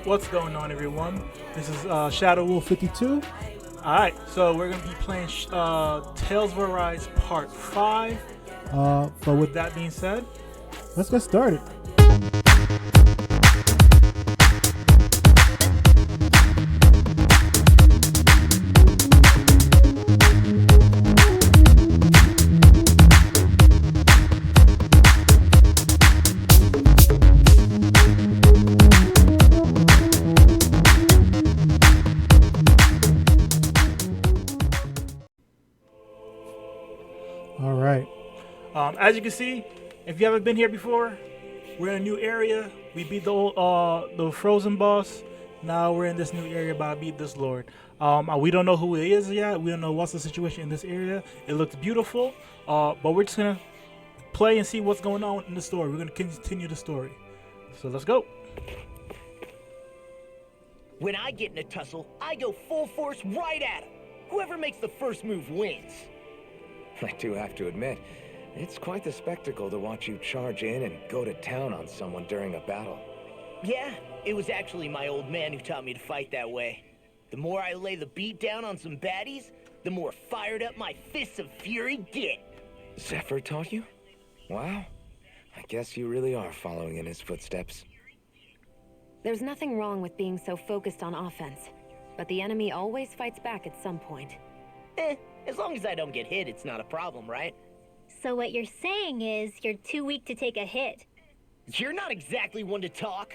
What's going on, everyone? This is Shadow Wolf 52. Alright, so we're going to be playing Tales of Arise Part 5. But with that being said, let's get started. Alright. As you can see, if you haven't been here before, we're in a new area. We beat the frozen boss. Now we're in this new area about to beat this lord. We don't know who he is yet. We don't know what's the situation in this area. It looks beautiful, but we're just gonna play and see what's going on in the story. We're gonna continue the story. So let's go. When I get in a tussle, I go full force right at him. Whoever makes the first move wins. I do have to admit, it's quite the spectacle to watch you charge in and go to town on someone during a battle. Yeah, it was actually my old man who taught me to fight that way. The more I lay the beat down on some baddies, the more fired up my fists of fury get. Zephyr taught you? Wow. I guess you really are following in his footsteps. There's nothing wrong with being so focused on offense, but the enemy always fights back at some point. As long as I don't get hit, it's not a problem, right? So what you're saying is you're too weak to take a hit. You're not exactly one to talk.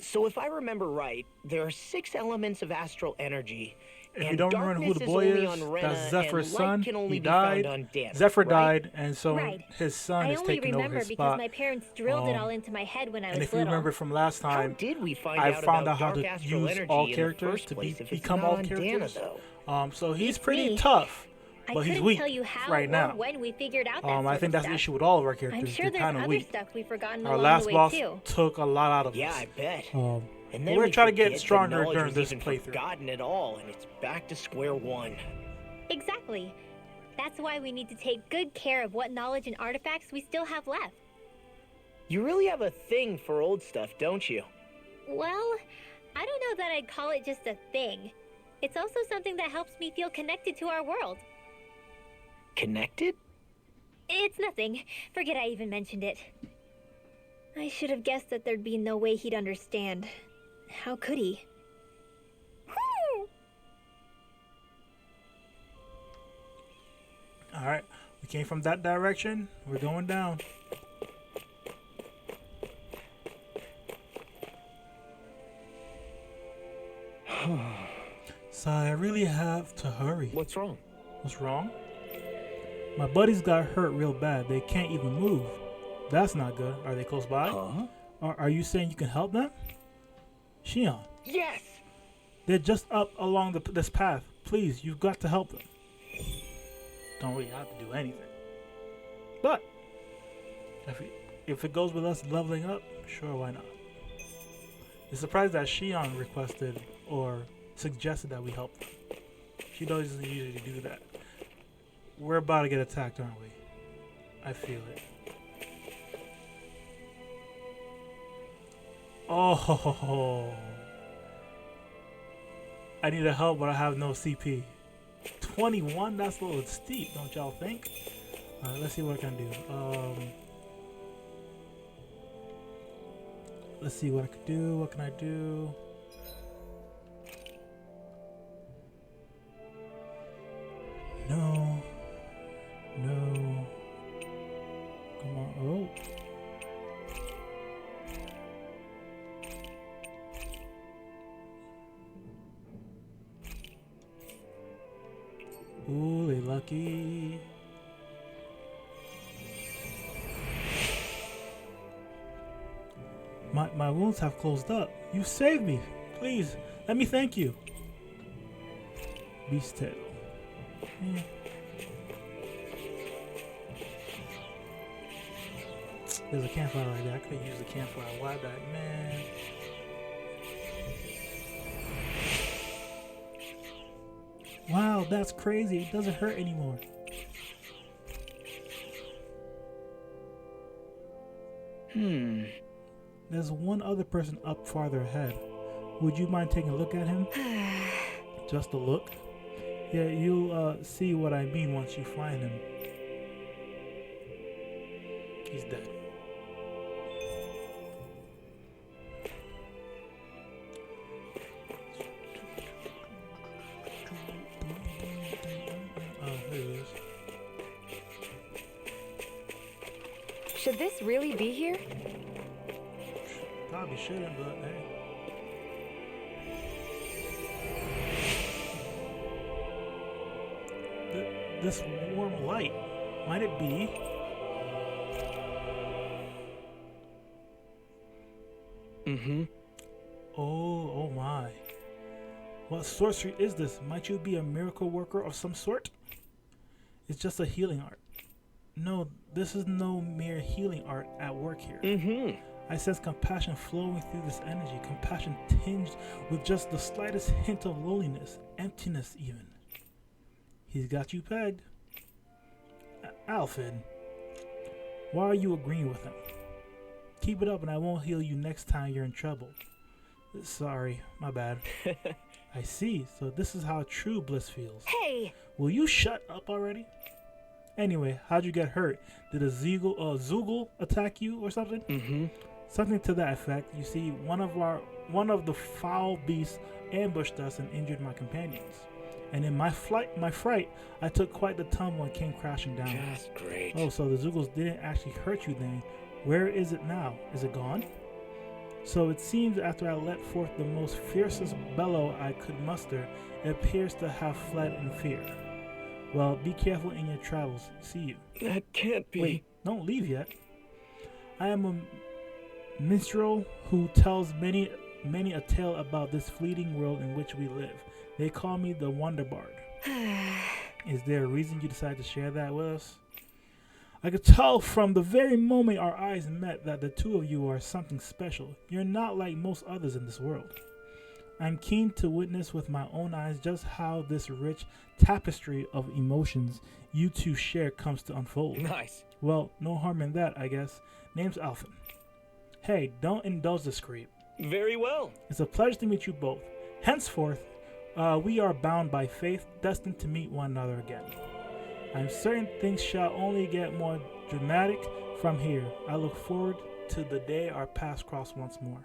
So if I remember right, there are 6 elements of astral energy. If you don't remember who the boy is, that's Zephyr's son. He died. Zephyr died, and so his son is taking over his spot. I only remember because my parents drilled it all into my head when I was little. And if you little. remember from last time, I found out how to use all characters to become all characters. So he's pretty tough, but he's weak right now. When we figured out I think that's the issue with all of our characters. I'm sure they're kind of weak. Stuff we've forgotten our along last the way boss too. took a lot out of us. Yeah, I bet. And then we're trying to get stronger during this playthrough. Forgotten it all, and it's back to square one. Exactly. That's why we need to take good care of what knowledge and artifacts we still have left. You really have a thing for old stuff, don't you? Well, I don't know that I'd call it just a thing. It's also something that helps me feel connected to our world. Connected? It's nothing. Forget I even mentioned it. I should have guessed that there'd be no way he'd understand. How could he? Alright, we came from that direction. We're going down. So I really have to hurry. What's wrong? What's wrong? My buddies got hurt real bad. They can't even move. That's not good. Are they close by? Huh? Are you saying you can help them? Shion. Yes! They're just up along this path. Please, you've got to help them. Don't really have to do anything. But if it goes with us leveling up, sure, why not? It's surprised that Shion requested or suggested that we help them. She doesn't usually do that. We're about to get attacked, aren't we? I feel it. Oh, I need help, but I have no CP. 21? That's a little steep, don't y'all think? Alright, let's see what I can do. Let's see what I can do. What can I do? No. No. Come on. Oh. Ooh, they lucky. My wounds have closed up. You saved me. Please, let me thank you. Beast tail. There's a campfire right there. I could use a campfire. Why that, man? Wow, that's crazy. It doesn't hurt anymore. There's one other person up farther ahead. Would you mind taking a look at him? Just a look? Yeah, you'll see what I mean once you find him. He's dead. Oh, there he is. Should this really be here? Probably shouldn't, but hey. This warm light, might it be? Oh my. What sorcery is this? Might you be a miracle worker of some sort? It's just a healing art. No, this is no mere healing art at work here. I sense compassion flowing through this energy, compassion tinged with just the slightest hint of loneliness, emptiness even. He's got you pegged. Alfred, why are you agreeing with him? Keep it up and I won't heal you next time you're in trouble. Sorry, my bad. I see, so this is how true bliss feels. Hey! Will you shut up already? Anyway, how'd you get hurt? Did a Zoogle attack you or something? Something to that effect. You see, one of the foul beasts ambushed us and injured my companions. And in my fright, I took quite the tumble and came crashing down. Just great. Oh, so the Zoogles didn't actually hurt you then. Where is it now? Is it gone? So it seems after I let forth the most fiercest bellow I could muster, it appears to have fled in fear. Well, be careful in your travels. See you. That can't be. Wait, don't leave yet. I am a minstrel who tells many a tale about this fleeting world in which we live. They call me the Wonder Bard. Is there a reason you decided to share that with us? I could tell from the very moment our eyes met that the two of you are something special. You're not like most others in this world. I'm keen to witness with my own eyes just how this rich tapestry of emotions you two share comes to unfold. Nice. Well, no harm in that, I guess. Name's Alphen. Hey, don't indulge this creep. Very well. It's a pleasure to meet you both. Henceforth, we are bound by faith, destined to meet one another again. I'm certain things shall only get more dramatic from here. I look forward to the day our paths cross once more.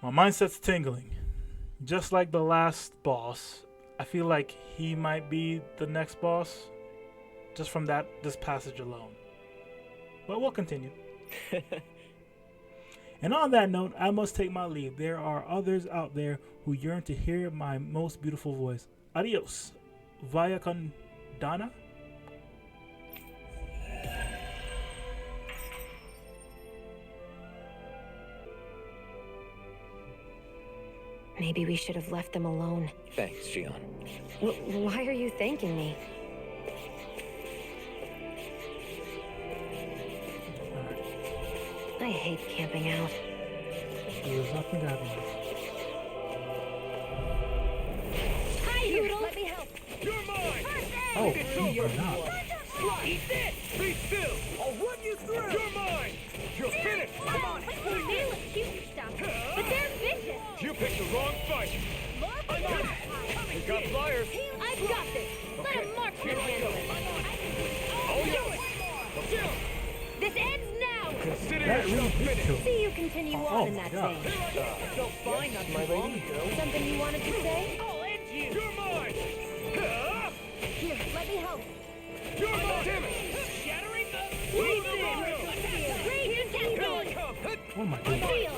My mindset's tingling. Just like the last boss, I feel like he might be the next boss, just from this passage alone. But we'll continue. And on that note, I must take my leave. There are others out there who yearn to hear my most beautiful voice. Adios. Vaya con Dana. Maybe we should have left them alone. Thanks, Xion. Why are you thanking me? I hate camping out. There's nothing happening. Hi, Noodle! Let me help. You're mine! Oh, you are not. Eat this! Be still! I'll run you through! You're mine! You're finished! Come on! They look cute and stuff, but they're vicious. You picked the wrong fight! I'm on it! We got flyers! I've got this. Let a marksman handle it. Oh, yeah! This ends now. Consider That really yourself did finished! kill. See you continue on in my that God. vein. Felt fine not too long ago. Something you wanted to say? I'll end you. You're mine! Here, let me help. You're mine! Damn it! Shattering Raise the tentacles. Oh my goodness. Seal.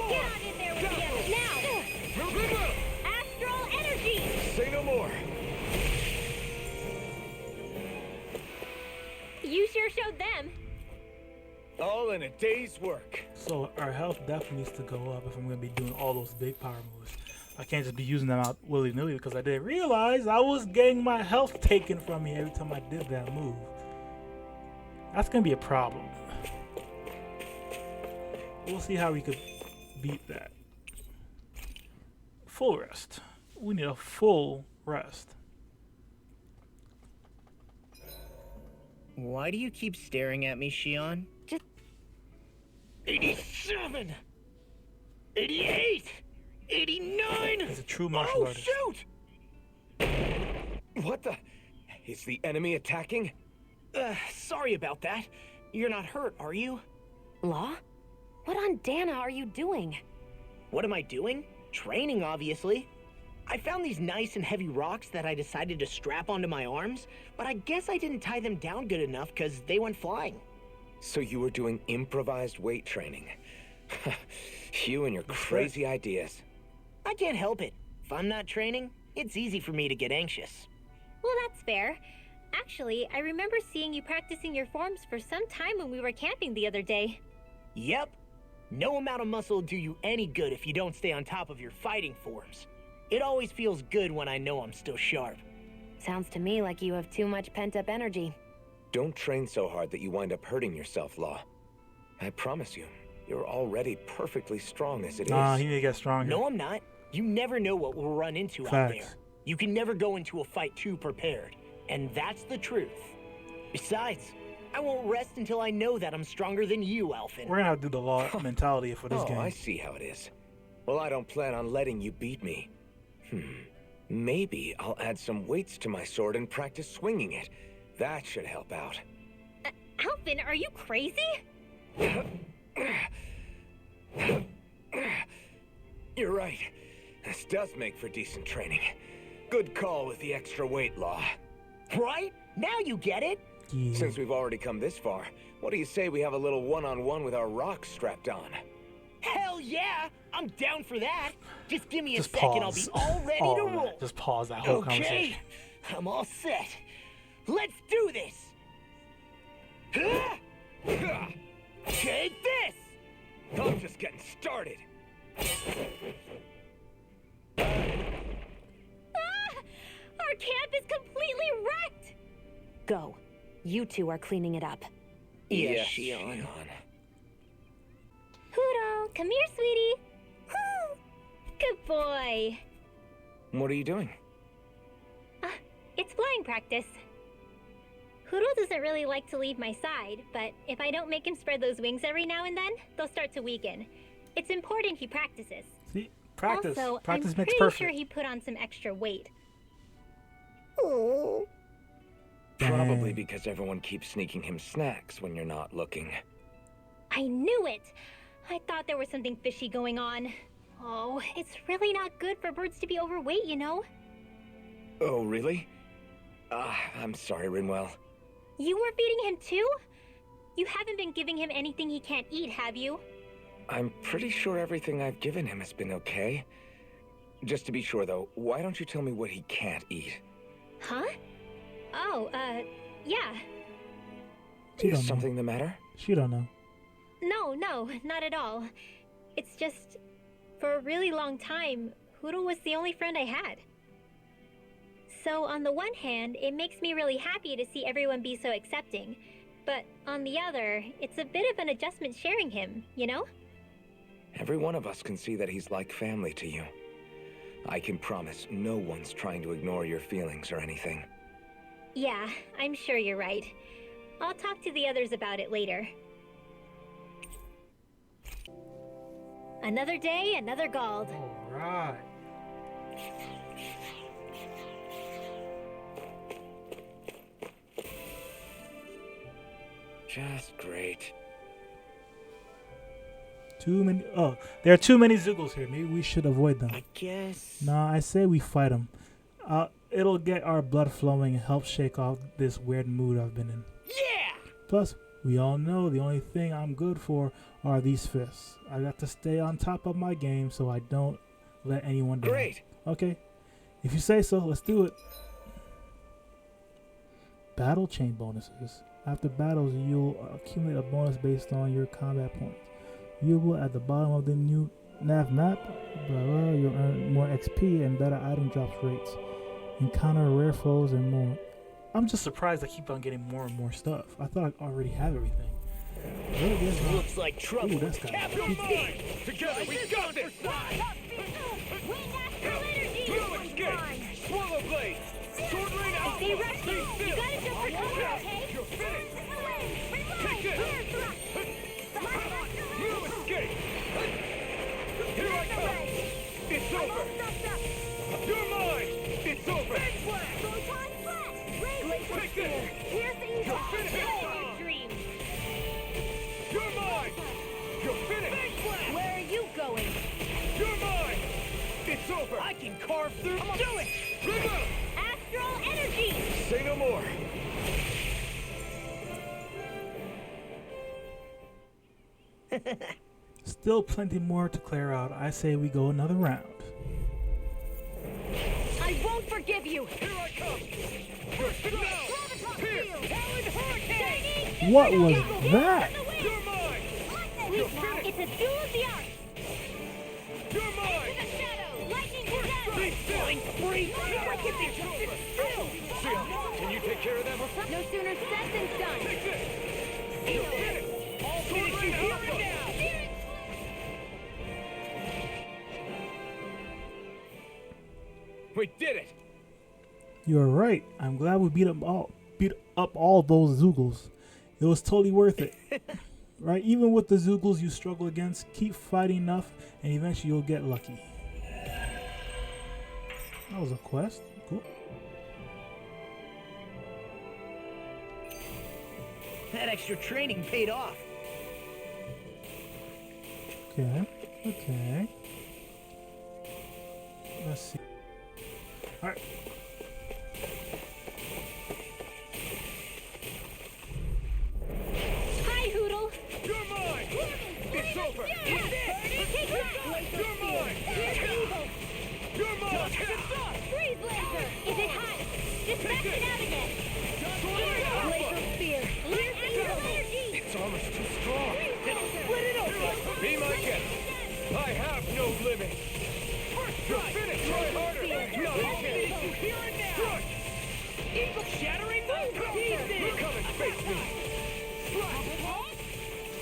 Get on in there with the others now. Remember! Astral energy. Say no more! You sure showed them. All in a day's work. So our health definitely needs to go up if I'm going to be doing all those big power moves. I can't just be using them out willy-nilly because I didn't realize I was getting my health taken from me every time I did that move. That's going to be a problem. We'll see how we could beat that. Full rest. We need a full rest. Why do you keep staring at me, Shion? Just 87! 88! 89! He's a true martial Oh, artist. shoot! What the? Is the enemy attacking? Sorry about that. You're not hurt, are you? Law? What on Dana are you doing? What am I doing? Training, obviously. I found these nice and heavy rocks that I decided to strap onto my arms, but I guess I didn't tie them down good enough because they went flying. So you were doing improvised weight training. You and your crazy ideas. I can't help it. If I'm not training, it's easy for me to get anxious. Well, that's fair. Actually, I remember seeing you practicing your forms for some time when we were camping the other day. Yep. No amount of muscle will do you any good if you don't stay on top of your fighting forms. It always feels good when I know I'm still sharp. Sounds to me like you have too much pent-up energy. Don't train so hard that you wind up hurting yourself, Law. I promise you, you're already perfectly strong as it Nah, is. he need to get stronger. No, I'm not. You never know what we'll run into out Facts. there. You can never go into a fight too prepared. And that's the truth. Besides, I won't rest until I know that I'm stronger than you, Alphen. We're gonna have to do the law mentality for this Oh, game. I see how it is. Well, I don't plan on letting you beat me. Maybe I'll add some weights to my sword and practice swinging it. That should help out. Alvin, are you crazy? You're right. This does make for decent training. Good call with the extra weight, Law. Right? Now you get it? Yeah. Since we've already come this far, what do you say we have a little one-on-one with our rocks strapped on? Hell yeah! I'm down for that. Just give me a Just second, I'll be pause. all ready Oh, to man. roll. Just pause that whole Okay, conversation. I'm all set. Let's do this. Take this! I'm just getting started. Ah! Our camp is completely wrecked! Go. You two are cleaning it up. Yes, Shion. Huro, come here, sweetie. Woo! Good boy. What are you doing? It's flying practice. Huro doesn't really like to leave my side, but if I don't make him spread those wings every now and then, they'll start to weaken. It's important he practices. See, practice. Also, Practice I'm makes pretty perfect. sure he put on some extra weight. Oh. Probably Dang. because everyone keeps sneaking him snacks when you're not looking. I knew it! I thought there was something fishy going on. Oh, it's really not good for birds to be overweight, you know? Oh, really? I'm sorry, Rinwell. You were feeding him too? You haven't been giving him anything he can't eat, have you? I'm pretty sure everything I've given him has been okay. Just to be sure, though, why don't you tell me what he can't eat? Huh? Oh, yeah. She don't Is know. something the matter? She don't know. No, not at all. It's just, for a really long time, Huro was the only friend I had. So on the one hand, it makes me really happy to see everyone be so accepting. But on the other, it's a bit of an adjustment sharing him, you know? Every one of us can see that he's like family to you. I can promise no one's trying to ignore your feelings or anything. Yeah, I'm sure you're right. I'll talk to the others about it later. Another day, another Gald. Alright. Just great. Too many. Oh, there are too many Zoogles here. Maybe we should avoid them. I guess... Nah, I say we fight them. It'll get our blood flowing and help shake off this weird mood I've been in. Yeah! Plus, we all know the only thing I'm good for are these fists. I got to stay on top of my game so I don't let anyone down. Great! Okay. If you say so, let's do it. Battle chain bonuses. After battles, you'll accumulate a bonus based on your combat points. Viewable at the bottom of the new nav map. Blah, blah, you'll earn more XP and better item drops rates. Encounter rare foes and more. I'm just surprised I keep on getting more and more stuff. I thought I already have everything. Really, there's not. Looks like trouble. Ooh, that's kinda Captain nice. Mine! Together we got this! Wing Astral Energy! Swallow Blade! Sword Rain If Alpha! they rush you, Stay you still! gotta jump for cover, okay? You're finished! Take Take this! You escape! Here I come! It's over! You're mine! It's over! Take this! You're finished! Dream. You're mine! You're finished! Where are you going? You're mine! It's over! I can carve through. Do it! Bring up! Astral energy. Say no more! Still plenty more to clear out. I say we go another round. I won't forgive you! Here I come! You're finished! Pierce! What was that? You're mine! Please now, it's a duel of the arts. You're mine! The shadow. Lightning to shadow. Be still! Free. Why can't they just sit still? Sia, can you take care of them? No sooner said than done! Take this! You're finished! I'll finish you here and now. We did it! You're right. I'm glad we beat up all those Zoogles. It was totally worth it. Right? Even with the Zoogles you struggle against, keep fighting enough and eventually you'll get lucky. That was a quest. Cool. That extra training paid off. Okay. Okay. Let's see. Alright. Hi, Hoodle. You're mine! It's over! Take that. You're mine! You're mine! Freeze laser. Is it hot? Just back it out again. Alpha! Spear! Here's the evil energy. Its armor's too strong! Split it open. Be my guest! I have no limits! You're finished! Try harder! No, I'll finish you here and now. Evil shattering pieces. Come and face me!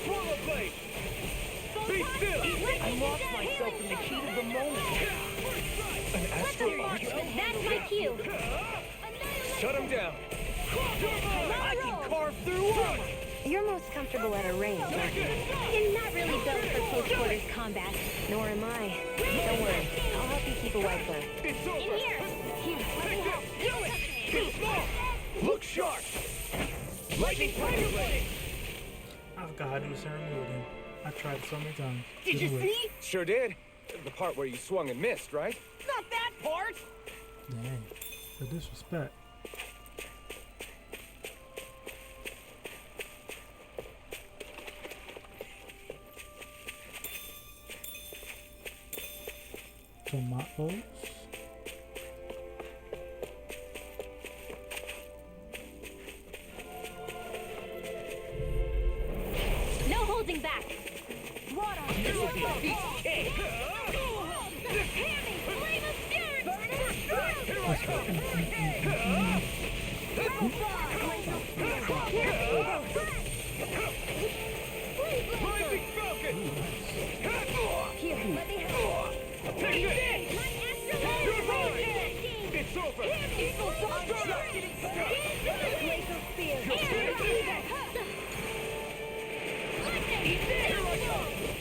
Swallow blade! Be still! I lost myself in the heat of the moment. An astral arch? That's my cue. Shut him down! I can carve through armor. You're most comfortable at a range, aren't you? You're not really built for close quarters combat. Nor am I. Don't worry, I'll help you keep away first. It's In over! here. Take this! Do it! Get small! Look sharp! Lightning blade! I forgot how to do certain move again. I tried it so many times. Did you Didn't work. see? Sure did. The part where you swung and missed, right? Not that part. Dang. The disrespect. Tomatoes. No holding back. This will be a piece of cake. Rising Falcon! Here, let me help. Take this! You're mine! It's over! Laser spear!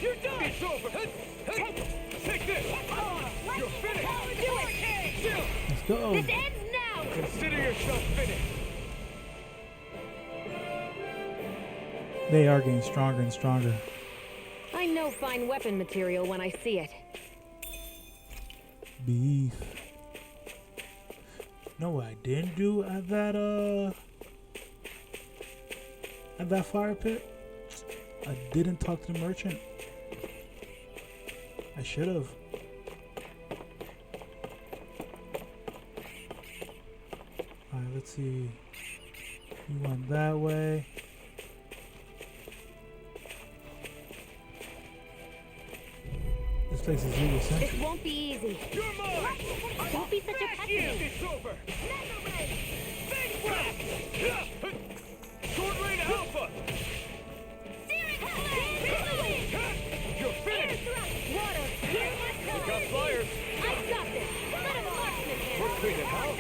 You're done! It's over! Take this! You're finished! Still! Let's go. This ends now. Consider yourself finished! They are getting stronger and stronger. I know fine weapon material when I see it. Beef. No, what I didn't do at that fire pit. I didn't talk to the merchant. I should have. Alright, let's see. You went that way. This place is really This central. won't be easy. You're mine! Don't be such a pessimist. It's over! Big blast! Sword Rain Alpha! You're finished! Water. We got flyers! I got this. Let a marksman handle. We're cleaning house!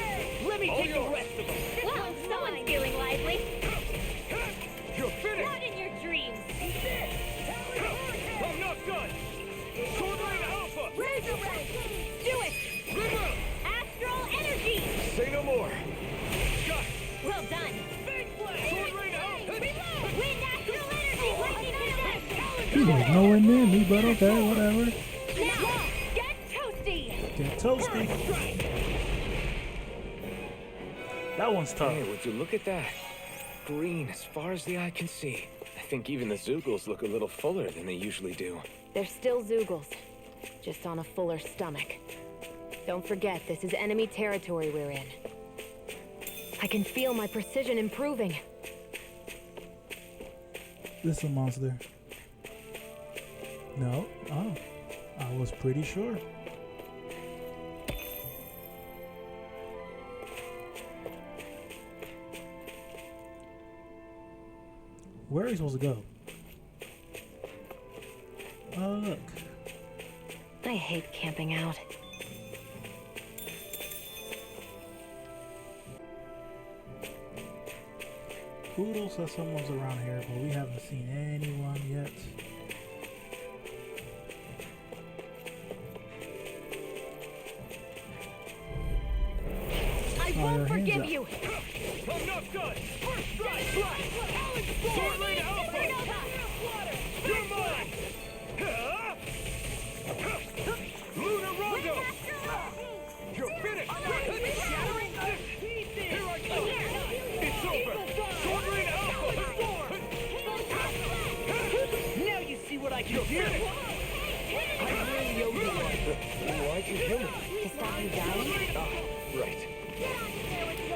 Let me All take the yours. Resurrect! Do it! Astral energy! Say no more. Well done! Wind astral energy! Lightning attack! He was nowhere near me, but okay, whatever. Now, get toasty! Get toasty. That one's tough. Hey, would you look at that? Green as far as the eye can see. I think even the Zeugles look a little fuller than they usually do. They're still Zeugles, just on a fuller stomach. Don't forget, this is enemy territory we're in. I can feel my precision improving. This is a monster. No. Oh. I was pretty sure. Where are you supposed to go? Oh, look. I hate camping out. Poodle says someone's around here, but we haven't seen anyone yet. I Oh, won't your hands forgive up. you! I'm not done! First strike! Sword Lane Alpha! You're mine! Luna Rondo! You're finished! Here I go! It's over! Sword Lane Alpha! Now you see what I can do. I really owe you one. Why'd you kill me? To stop you dying? Right.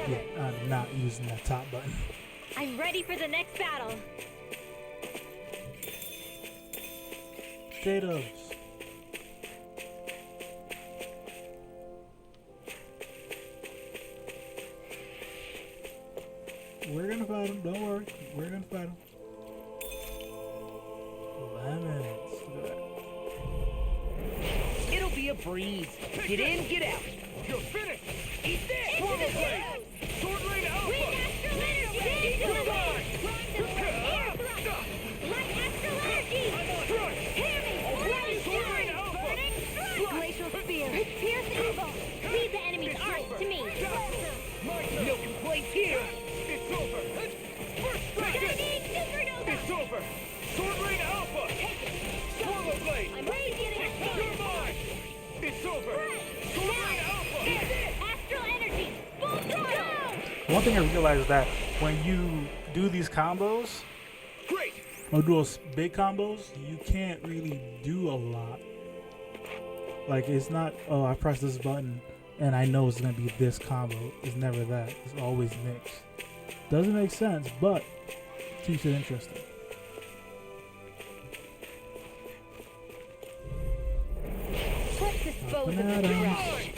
Yeah, I'm not using that top button. I'm ready for the next battle. Potatoes. We're gonna fight him, don't worry. We're gonna fight him. Lemons. Look at that. It'll be a breeze. Get in, get out. You're finished! Eat this! Sword Lane! Sword Lane Alpha! Wind astral energy! You're Air mine! thrust! Light astral energy! Parry! Light Sword Lane shine! Alpha! Burning strike! Glacial spear! Pierce evil! Lead the enemy's arms to me! No complaints here. It's over! First strike! Shining supernova! It's over! Sword Lane Alpha! Swallow Blade! I'm radiating You're mine! It's over! Sword Lane Alpha! astral energy! Full throttle! One thing I realized is that when you do these combos, Great! or do those big combos, you can't really do a lot. Like, it's not, oh, I press this button and I know it's gonna be this combo. It's never that. It's always mixed. Doesn't make sense, but keeps it interesting. Let's dispose of this Bananas. trash.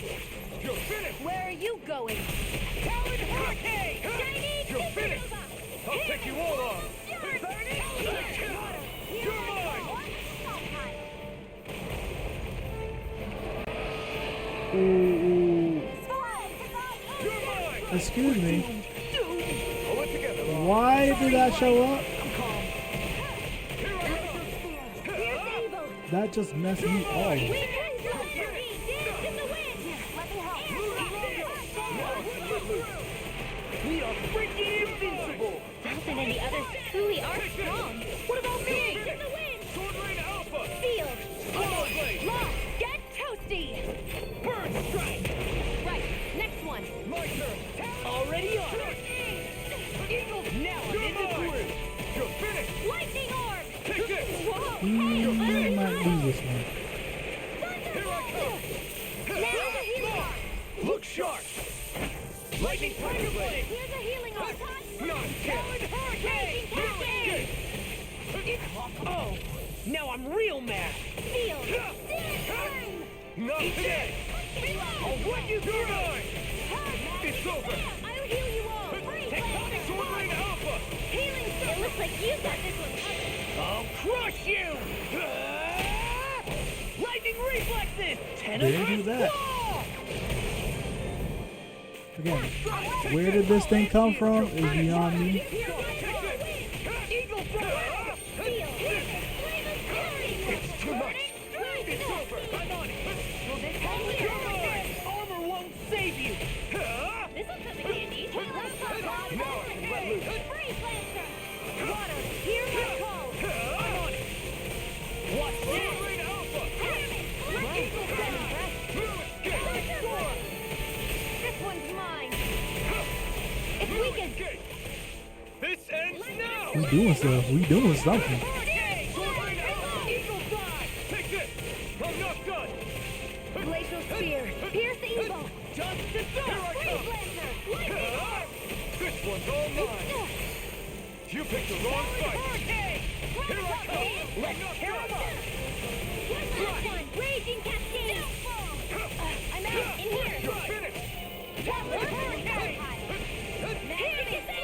You're finished! Where are you going? Talon Hurricane! You're finished! I'll take you all on! You're mine! Ooh, You're mine! excuse me. Pull it together, Lon. Why did that show up? Here I go! That just messed me up. We are freaking invincible. Dalton and the others truly are strong. What about me? In the wind! Sword Lane Alpha! Field! Swallow Blade! Lost! Get toasty! Burn Strike! Right, next one. My turn! Already on. Eagles now I'm in the groove. You're finished! Lightning orb! Take this! Whoa! You might lose this one. Here I come! Now the healing arm! Look sharp! Lightning Tiger Blade! Here's a healing arm! Not Talon Hurricane! Hurricane! Oh, now I'm real mad. Field! Not today! I'll run you through mine! It's over! I'll heal you all! Sword Lane Alpha! Healing! It looks like you got this one covered. I'll crush you! Lightning reflexes! Did he do that? Again, where did this thing come from is beyond me. Eagle throw! It's too much! It's over! I'm on it! Water, hear my call! I'm on it. Watch this. This one's mine! It's weakened! This ends now. We doing stuff. We doing something. Eagle die. Take this. I'm not done. Glacial Spear, pierce evil! Just to Freeze Lancer! Lightning Arm! This one's all mine. You picked the wrong fight. Here I come. Let's tear him up! One last one. Raging Cascade. I'm out! In here! You're finished. Hurricane! Here is the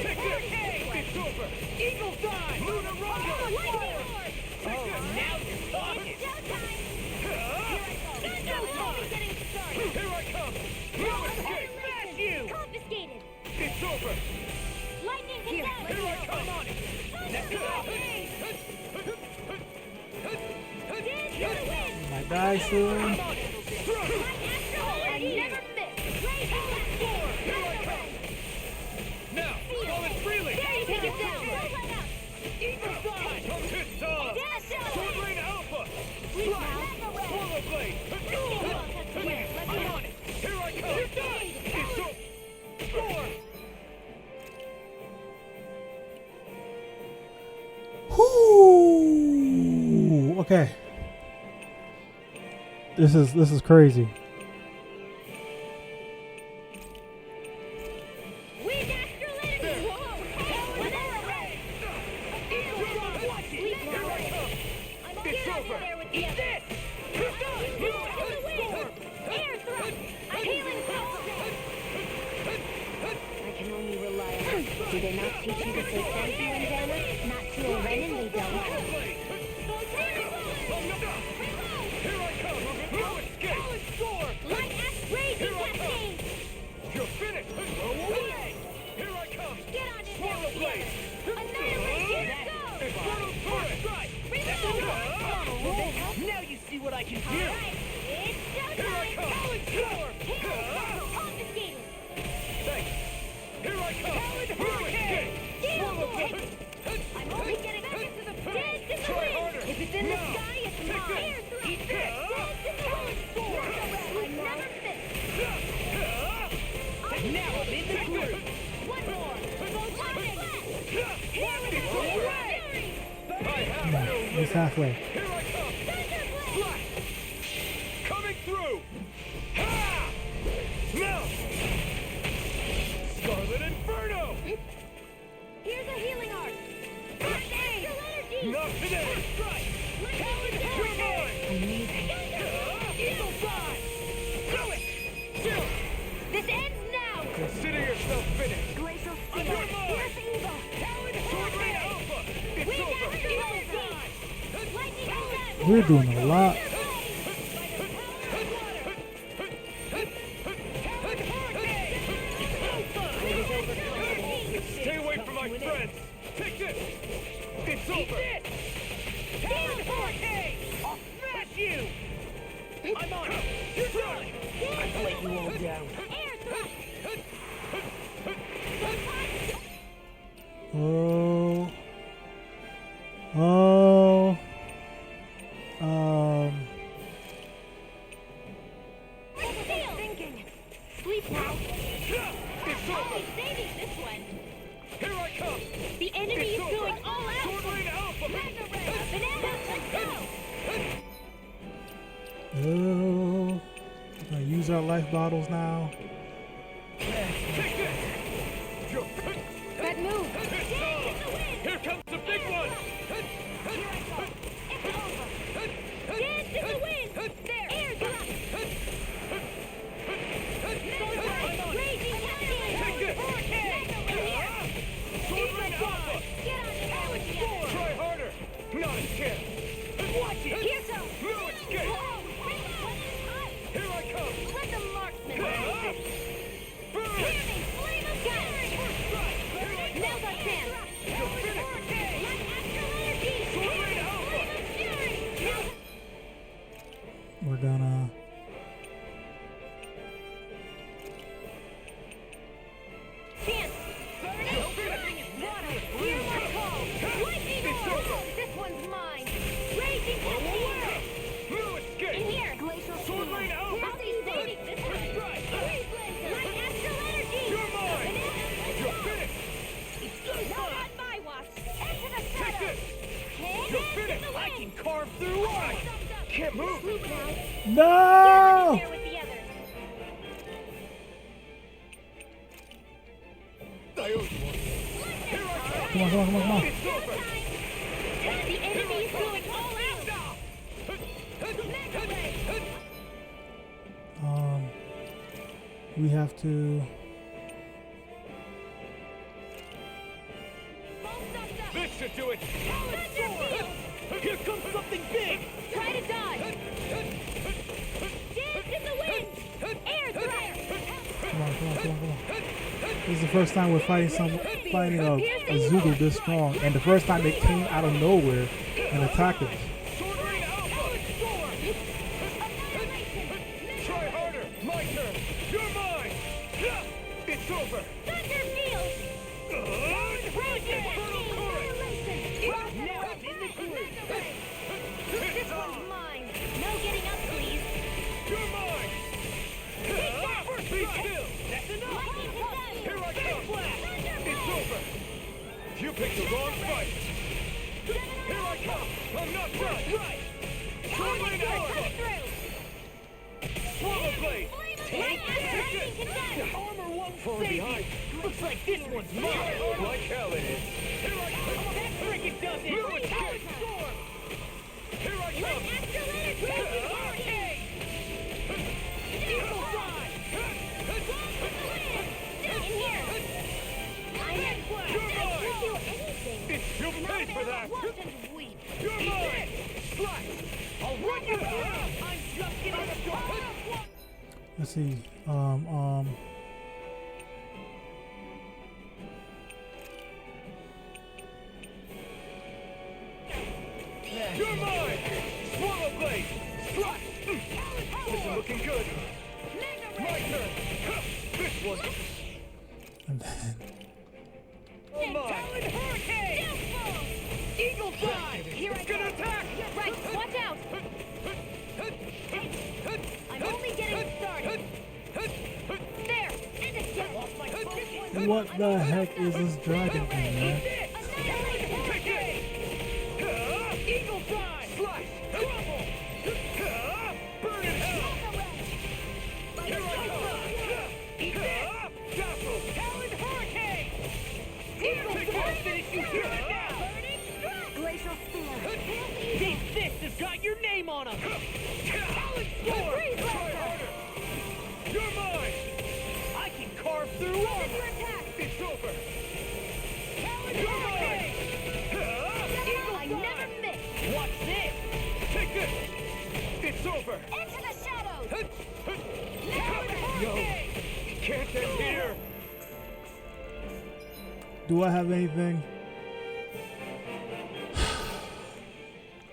Take this. It's over. Eagle die. Lunar Rondo. Oh, now you're talking. Here I come. No escape. Smash you. Confiscated. It's over. Lightning Here I Gonzalez. come. I'm on it. Dance to the wind. Might die soon. My astral already. Never miss. Raging Cascade. Now, call it freely. Take it down! Eagle die. Come to Tom. Sword Lane Alpha. Swallow Blade. I'm on it. Here I come. You're done. It's over. Score. Whoo! Okay. This is crazy. Wind astral energy. Whoa. It's over. Eat this. You're done. Air thrust. Healing pulse. I can only rely on them. Do they not teach you to say thank you, Indiana? Not to a Renin, they don't. Here I come. No escape. Score. Light ash raging cascade. You're finished. Away. Here I come. Get on in there Swallow with Blade. Annihilation. Go. Infernal Torrent. Strike. Now you see what I can do. All right. It's Here I showtime. come. Score. Confiscated. Thanks. Here I come. No escape. Swallow Blade. I'm only getting back into the dance in the Try wind. harder. If it's in the sky, it's Take mine. this. Air thrust. Eat this. Dance in the wind. Never miss. Now I'm in the groove. One more. Lightning. Here we It's go. over. Fury. I have no It's halfway. Here I come. Thunderblade. Flash. Coming through. Ha! Now. Scarlet Inferno. Here's a healing arc. Astral energy. Not today. Strike. You're mine. Eagle die. Do it. Still. This ends now! Consider yourself finished. Glacial You're Spear, mine. pierce evil! Sword Lane Alpha. It's Wind over. astral energy. Lightning Gonzalez. We're doing a lot. Stay away from my friends. Take this. It's over. I'll smash you. I'm on it. You're done. I've let you all down. Air thrust. Oh. Oh. Steel. Thinking! Sleep now! It's over. Hey, saving this one. Here I come. The enemy is It's over. going all out. Sword Lane Alpha. Banana, let's go. Oh. We're gonna use our life bottles now. Take this. You're That move! Here comes the big one. Dance in the wind. There. Air thrust. Raging cascade. Take this. Sword Lane Alpha. Get on the power together. Try harder. Not a chance. Watch it. Here's some. No escape. Whoa. Here I come. Let the marksman Ah. rise. Burn. Healing No! There with the others. I owe you one. Here I come. Come on, come on, come on, come on. It's over. The enemy is going all out. We have to. This should do it. Here comes something big. Try to dodge. Dance in the wind. Air thrust. Come on, come on, come on, come on. This is the first time we're fighting a Zoogle this strong, and the first time they came out of nowhere and attacked us. Swordring Alpha. Try harder. My turn. You're mine. It's over. Thunderfield. Infernal Chorus. Now I'm in the groove. This one's mine. No getting up, please. You're mine. Be still. That's enough. Here I come. It's over. You picked the wrong fight. Here I come. I'm not done. Right. Swordling Alpha. Swallow Blade. Take this. Armor won't fall behind. Looks like this one's mine. Like hell it is. Here I come. That frickin' does it. You escape. Here I come. Hurricane. Evil Fly. In here. I don't do anything. It's you paid for that. Watch and weep. You're mine. Slice. I'll run you down. I'm just getting started. Let's see. You're mine. Swallow Blade. Slice. This is looking good. My turn. This one. And then All mine. Hurricane. Eagle Fly. Here It's gonna attack. Right, watch out. I'm only getting started. There, and again. Lost my focus. what the heck is this dragon thing, man? Eagle Fly. Slice. Crumble. Burn in hell. Here I come. Eat this. Dazzle. Talon Hurricane. Eagle Fly. Finish you here and now. Glacial Spear. These fists have got your name on them. Talon Storm. Try harder. You're mine. I can carve through armor. It's over. Talon You're mine. I never miss. Watch this. Take this. It's over. Into the shadows. No. Can't end here. Do I have anything?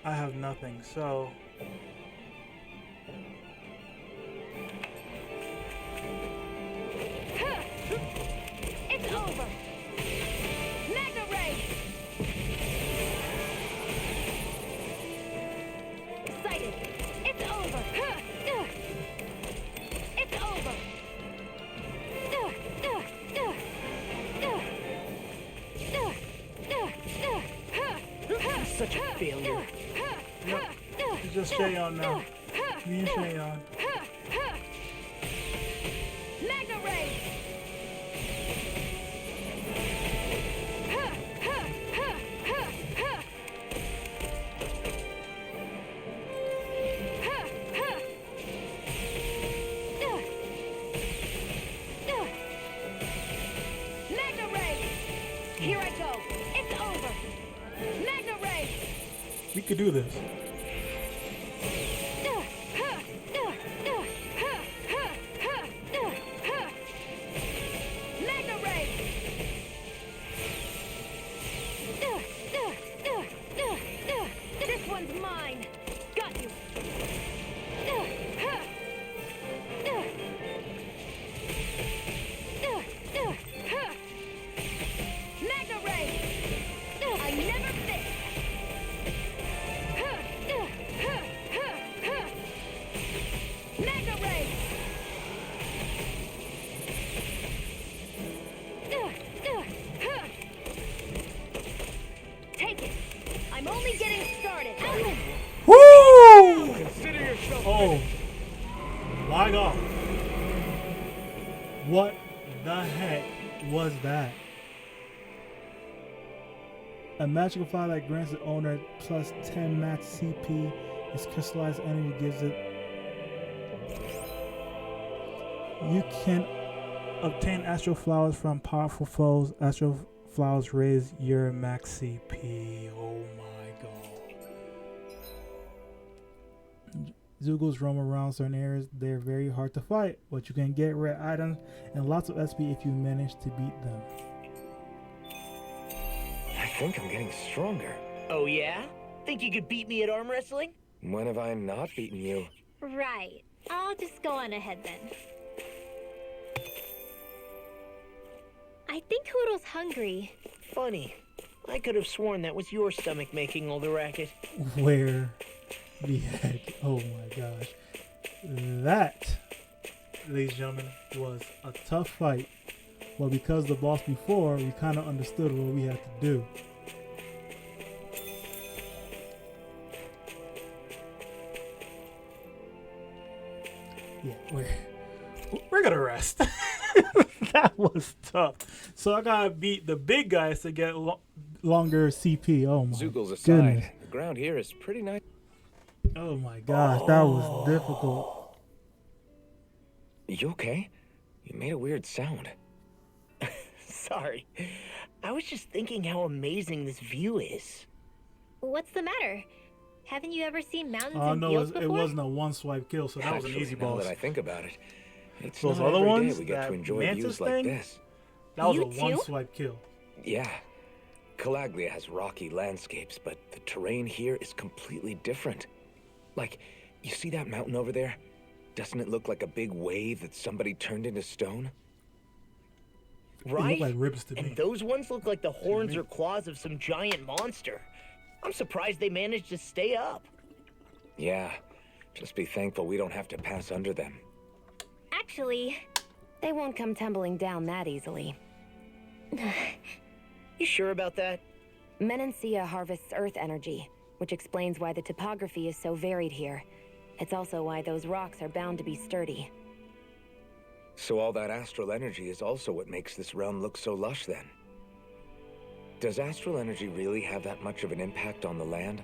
I have nothing, so It's over. Magna Ray. Sighted. It's over. It's over. I'm such a failure. it's just Shayon now. Me and Shayon. Magna Ray. Magna Ray. Here I go. It's over. Magna Ray. We could do this. Magna Ray. This one's mine. Got you. Magna Ray. I never miss. What the heck was that? A magical fire that grants the owner plus 10 max CP. Its crystallized energy gives it. You can obtain astral flowers from powerful foes. Astral flowers raise your max CP. Oh my god. Zoogles roam around certain areas. They're very hard to fight, but you can get rare items and lots of SP if you manage to beat them. I think I'm getting stronger. Oh yeah? Think you could beat me at arm wrestling? When have I not beaten you? Right. I'll just go on ahead then. I think Hoodle's hungry. Funny. I could have sworn that was your stomach making all the racket. Where the heck? Oh my gosh. That, ladies and gentlemen, was a tough fight. But because the boss before, we kind of understood what we had to do. Yeah, we're gonna rest. That was tough. So I gotta beat the big guys to get longer CP. Oh my Zoogles aside, goodness. the ground here is pretty nice. Oh my gosh, that was difficult. You okay? You made a weird sound. Sorry. I was just thinking how amazing this view is. What's the matter? Haven't you ever seen mountains Oh and no, fields it before? wasn't a one swipe kill, so that was an Actually, easy now boss. that I think about it, it's Those not other every ones, day we get that to enjoy Mantis views like thing? this. That was You a one too? swipe kill. Yeah. Calaglia has rocky landscapes, but the terrain here is completely different. Like, you see that mountain over there? Doesn't it look like a big wave that somebody turned into stone? They Right? look like ribs to me. And those ones look like the horns or claws of some giant monster. I'm surprised they managed to stay up. Yeah. Just be thankful we don't have to pass under them. Actually, They won't come tumbling down that easily. You sure about that? Menancia harvests earth energy, which explains why the topography is so varied here. It's also why those rocks are bound to be sturdy. So all that astral energy is also what makes this realm look so lush then. Does astral energy really have that much of an impact on the land?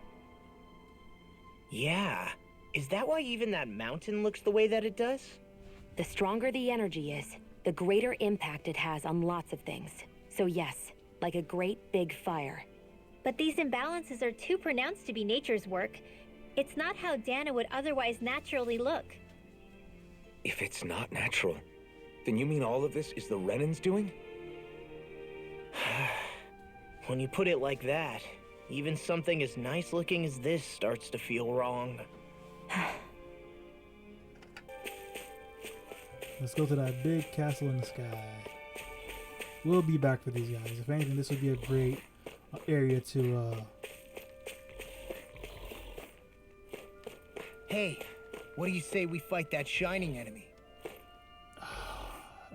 Yeah. Is that why even that mountain looks the way that it does? The stronger the energy is, the greater impact it has on lots of things. So yes, like a great big fire. but these imbalances are too pronounced to be nature's work. It's not how Dana would otherwise naturally look. If it's not natural, then you mean all of this is the Renans doing? When you put it like that, even something as nice looking as this starts to feel wrong. Let's go to that big castle in the sky. We'll be back for these guys. If anything, this would be a great area to Hey, what do you say we fight that shining enemy?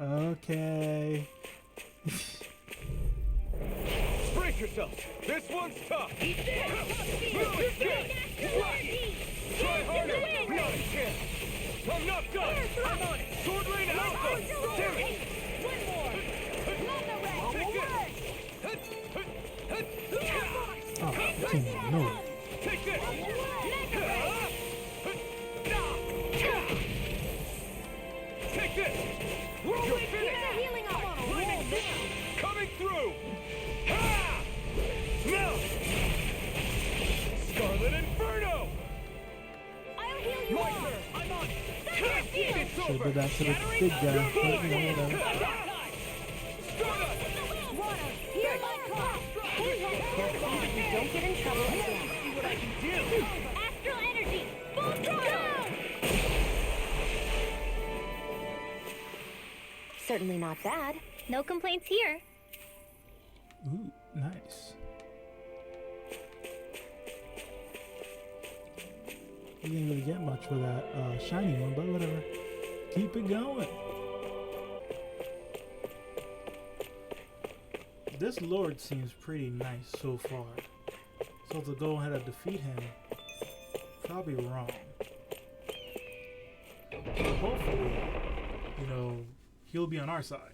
okay. Brace yourself. This one's tough. Move it, kid. Try harder. Not a chance. I'm not done. I'm on it. Sword Rain Alpha. Damn it. One more. Oh, team, no. Take this. Take this. You're finished. Coming through. Ha! Now. Scarlet Inferno. I'll heal you My all. turn. I'm on it. It's Should over. have that to the big guy. But, you know, whatever. Stardust. Here I come. Don't get in trouble again. See what I can do. Astral energy. Full throttle. Certainly not bad. No complaints here. Ooh, nice. You didn't really get much for that shiny one, but whatever. Keep it going. This Lord seems pretty nice so far. So to go ahead and defeat him, probably wrong. Hopefully, you know, he'll be on our side.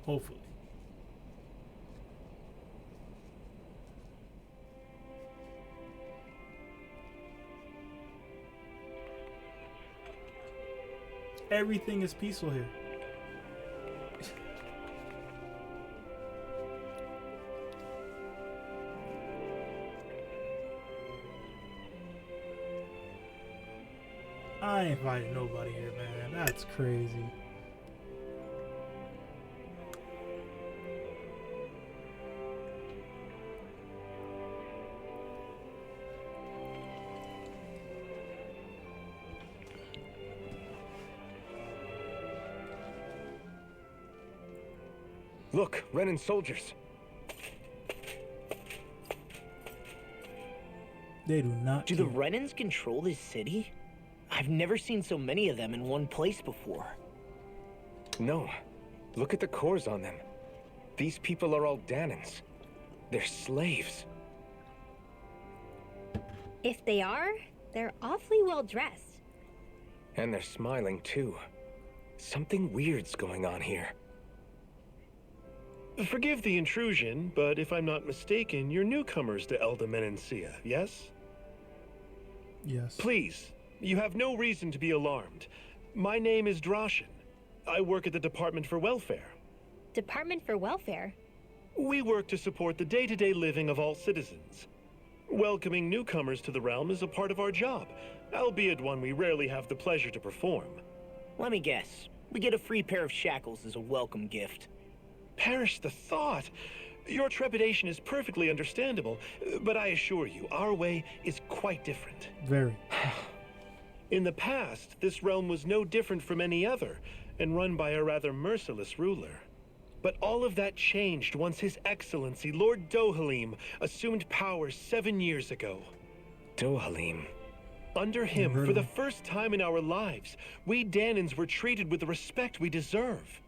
Hopefully. Everything is peaceful here. I ain't fighting nobody here, man. That's crazy. Look, Renan soldiers. They do not. Do the Renans control this city? I've never seen so many of them in one place before. No. Look at the cores on them. These people are all Danans. They're slaves. If they are, they're awfully well dressed. And they're smiling too. Something weird's going on here. Forgive the intrusion, but if I'm not mistaken, you're newcomers to Elda Menencia, yes? Yes. Please, you have no reason to be alarmed. My name is Droshin. I work at the Department for Welfare. Department for Welfare? We work to support the day-to-day living of all citizens. Welcoming newcomers to the realm is a part of our job, albeit one we rarely have the pleasure to perform. Let me guess. We get a free pair of shackles as a welcome gift. Perish the thought! Your trepidation is perfectly understandable, but I assure you, our way is quite different. Very. In the past, this realm was no different from any other, and run by a rather merciless ruler. But all of that changed once His Excellency, Lord Dohalim, assumed power 7 years ago. Dohalim. Under him, for the first time in our lives, we Danans were treated with the respect we deserve.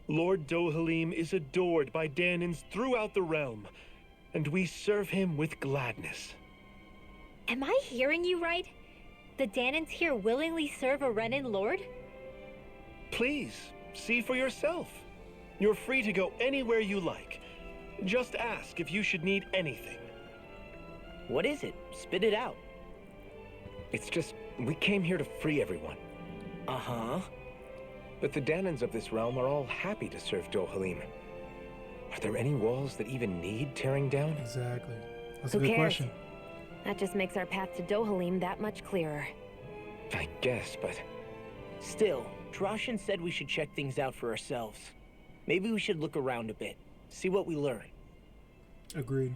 Lord Dohalim is adored by Danans throughout the realm, and we serve him with gladness. Am I hearing you right? The Danans here willingly serve a Renan lord? Please, see for yourself. You're free to go anywhere you like. Just ask if you should need anything. What is it? Spit it out. It's just, we came here to free everyone. Uh-huh. But the Danans of this realm are all happy to serve Dohalim. Are there any walls that even need tearing down? Exactly. That's Who a good cares? question. That just makes our path to Dohalim that much clearer. I guess, but Still, Droshin said we should check things out for ourselves. Maybe we should look around a bit, see what we learn. Agreed.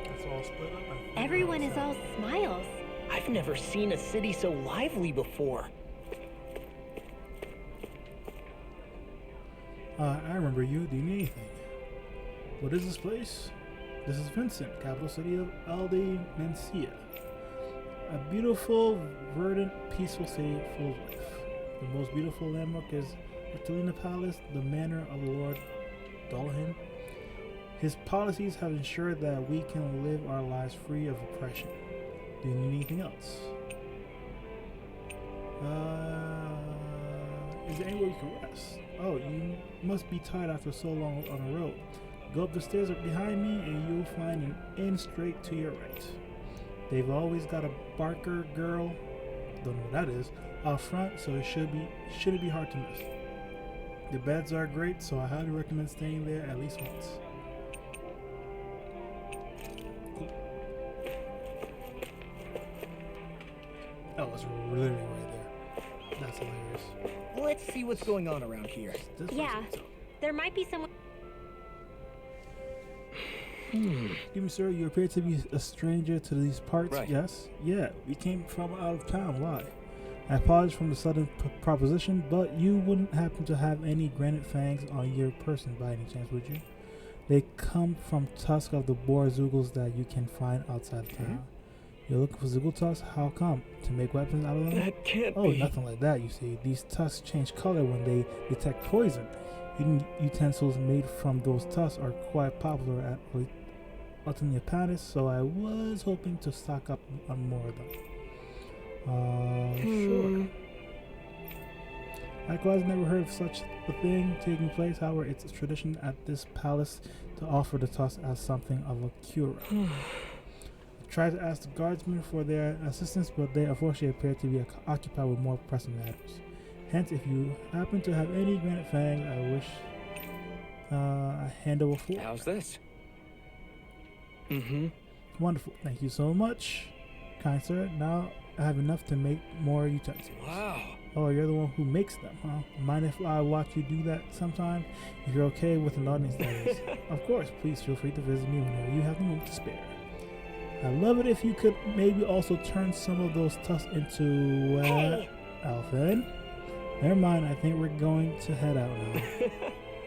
It's all split up. Everyone is all smiles. I've never seen a city so lively before. I remember you. Do you need anything? What is this place? This is Vincent, capital city of Alde Mencia. A beautiful, verdant, peaceful city full of life. The most beautiful landmark is Bertolina Palace, the manor of the Lord Dohalim. His policies have ensured that we can live our lives free of oppression. Do you need anything else? Is there anywhere you can rest? Oh, you must be tired after so long on the road. Go up the stairs behind me and you'll find an inn straight to your right. They've always got a Barker girl, don't know what that is, out front, so it shouldn't be hard to miss. The beds are great, so I highly recommend staying there at least once. Cool. Oh, it's literally right there. That's hilarious. Let's see what's going on around here. This Yeah. person's- There might be someone. Excuse me, sir, you appear to be a stranger to these parts, Right. yes? Yeah, we came from out of town, why? I apologize for the sudden proposition, but you wouldn't happen to have any granite fangs on your person by any chance, would you? They come from tusks of the boar Zoogles that you can find outside of town. You're looking for Zoogle tusks? How come? To make weapons out of them? that can't Oh, be. nothing like that, you see. These tusks change color when they detect poison. Eating utensils made from those tusks are quite popular at Altonia Palace, so I was hoping to stock up on more of them. Sure. Likewise, never heard of such a thing taking place. However, it's a tradition at this palace to offer the tusk as something of a cure. I tried to ask the guardsmen for their assistance, but they unfortunately appear to be occupied with more pressing matters. Hence, if you happen to have any granite fangs, I wish a handle of four. How's this? Wonderful. Thank you so much, kind sir. Now I have enough to make more utensils. Wow. Oh, you're the one who makes them, huh? Mind if I watch you do that sometime? If you're okay with an audience, that is. Of course, please feel free to visit me whenever you have the moment to spare. I'd love it if you could maybe also turn some of those tusks into, Alfred. Never mind, I think we're going to head out now.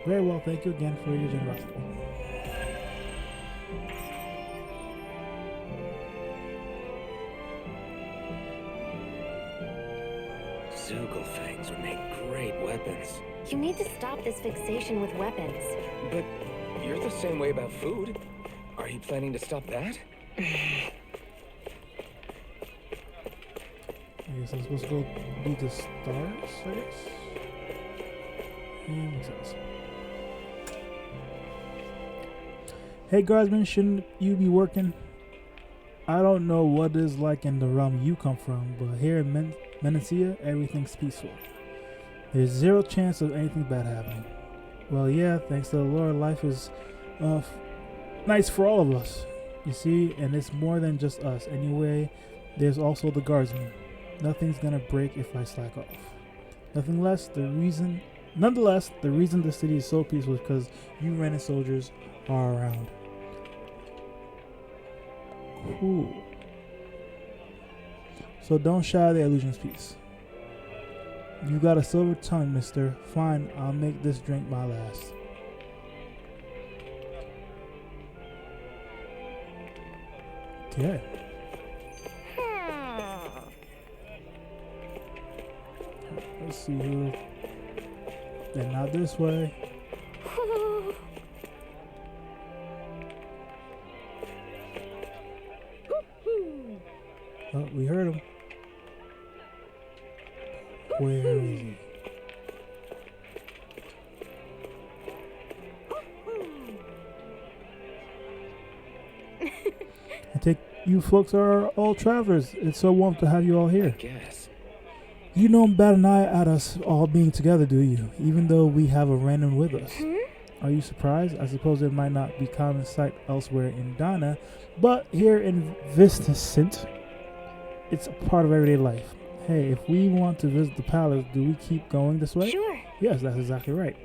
Very well, thank you again for your generosity. Zoogle fangs would make great weapons. You need to stop this fixation with weapons. But you're the same way about food. Are you planning to stop that? I guess I'm supposed to go do the stars, I guess? And makes sense. Hey guardsman, shouldn't you be working? I don't know what it is like in the realm you come from, but here in Menacia, everything's peaceful. There's zero chance of anything bad happening. Well, yeah, thanks to the Lord, life is nice for all of us. You see, and it's more than just us. Anyway, there's also the guardsmen. Nothing's gonna break if I slack off. Nonetheless, the reason the city is so peaceful is because you Renan soldiers are around. Cool. So don't shy the illusion's peace. You got a silver tongue, mister. Fine, I'll make this drink my last. Okay. Let's see who. They're not this way. Oh, we heard him. Where is he? I take you folks are all travelers. It's so warm to have you all here. I guess. You don't bat an eye at us all being together, do you? Even though we have a random with us. Are you surprised? I suppose it might not be common sight elsewhere in Dana, but here in Vistasint, it's a part of everyday life. Hey, if we want to visit the palace, do we keep going this way? Sure. Yes, that's exactly right.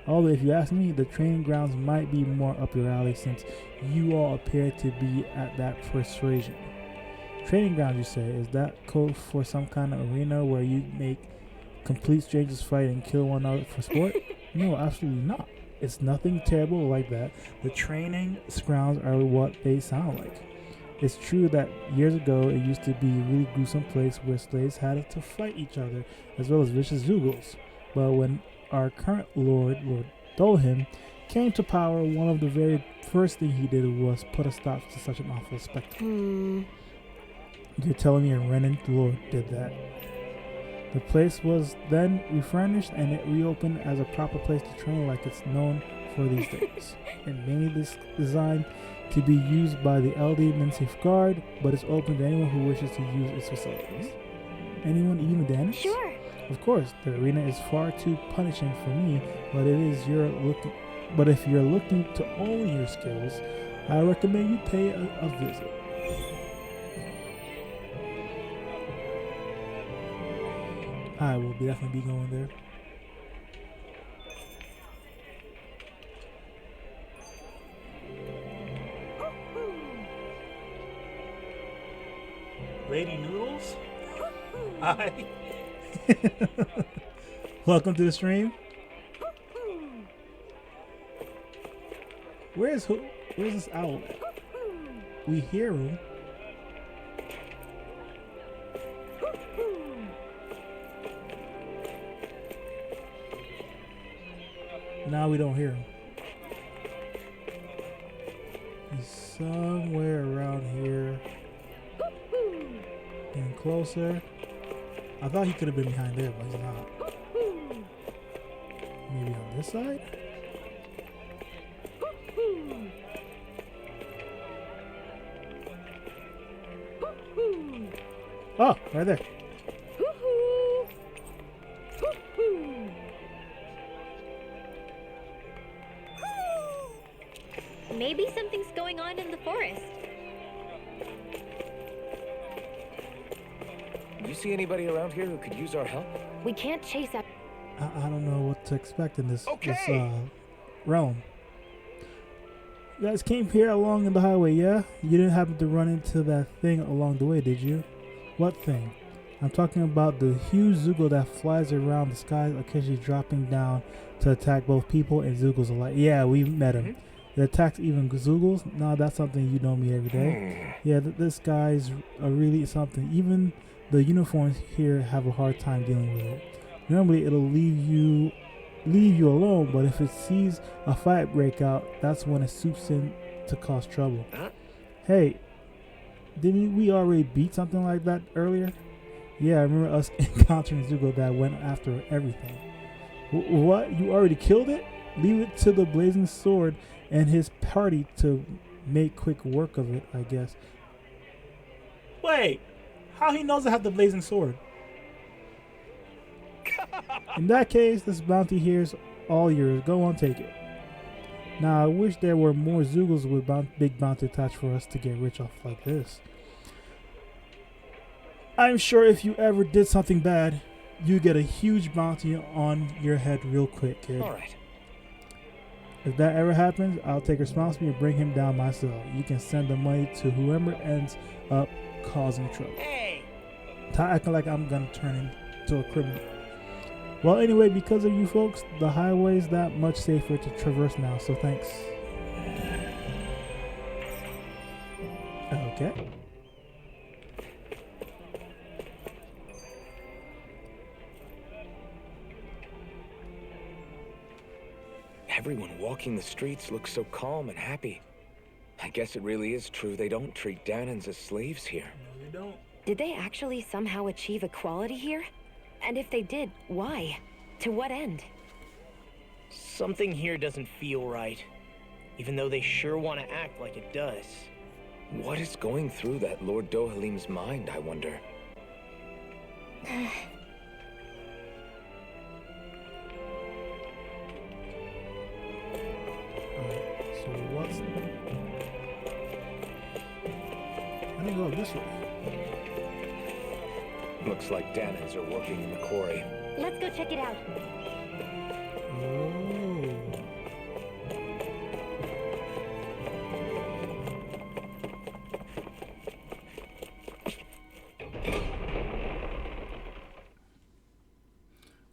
Although if you ask me, the training grounds might be more up your alley since you all appear to be at that persuasion. Training grounds, you say? Is that code for some kind of arena where you make complete strangers fight and kill one another for sport? No, absolutely not. It's nothing terrible like that. The training grounds are what they sound like. It's true that years ago it used to be a really gruesome place where slaves had to fight each other as well as vicious Zoogles. But when our current Lord Dolhim, came to power, one of the very first thing he did was put a stop to such an awful spectacle. You're telling me a Renan Lord did that? The place was then refurnished and it reopened as a proper place to train like it's known for these days. And mainly designed to be used by the LD Mensif Guard, but it's open to anyone who wishes to use its facilities. Anyone, even Danis? Sure. Of course, the arena is far too punishing for me, but if you're looking to own your skills, I recommend you pay a visit. I will definitely be going there. Lady Noodles? Hi. Welcome to the stream. Where's this owl at? We hear him. Now we don't hear him. He's somewhere around here. Getting closer. I thought he could have been behind there, but he's not. Maybe on this side? Oh, right there. Maybe something's going on in the forest. You see anybody around here who could use our help? We can't chase up. I don't know what to expect in this Okay. realm. You guys came here along in the highway, yeah? You didn't happen to run into that thing along the way, did you? What thing? I'm talking about the huge Zoogle that flies around the skies, occasionally dropping down to attack both people and Zoogles alike. Yeah, we met him. It attacks even Zoogles? No, that's something you don't meet every day. Yeah, this guy's really something. Even the uniforms here have a hard time dealing with it. Normally, it'll leave you alone, but if it sees a fight break out, that's when it swoops in to cause trouble. Hey, didn't we already beat something like that earlier? Yeah, I remember us encountering Zoogle that went after everything. What? You already killed it? Leave it to the Blazing Sword and his party to make quick work of it, I guess. Wait, how he knows I have the Blazing Sword? In that case, this bounty here is all yours. Go on, take it. Now, I wish there were more Zoogles with big bounty attached for us to get rich off like this. I'm sure if you ever did something bad, you get a huge bounty on your head real quick, kid. Alright. If that ever happens, I'll take responsibility and bring him down myself. You can send the money to whoever ends up causing trouble. Hey! Stop acting like I'm gonna turn into a criminal. Well, anyway, because of you folks, the highway's that much safer to traverse now, so thanks. Okay. Everyone walking the streets looks so calm and happy. I guess it really is true they don't treat Danans as slaves here. No, they don't. Did they actually somehow achieve equality here? And if they did, why? To what end? Something here doesn't feel right. Even though they sure want to act like it does. What is going through that Lord Dohalim's mind, I wonder? So what's... I think go this way. Looks like Danans are working in the quarry. Let's go check it out. Oh.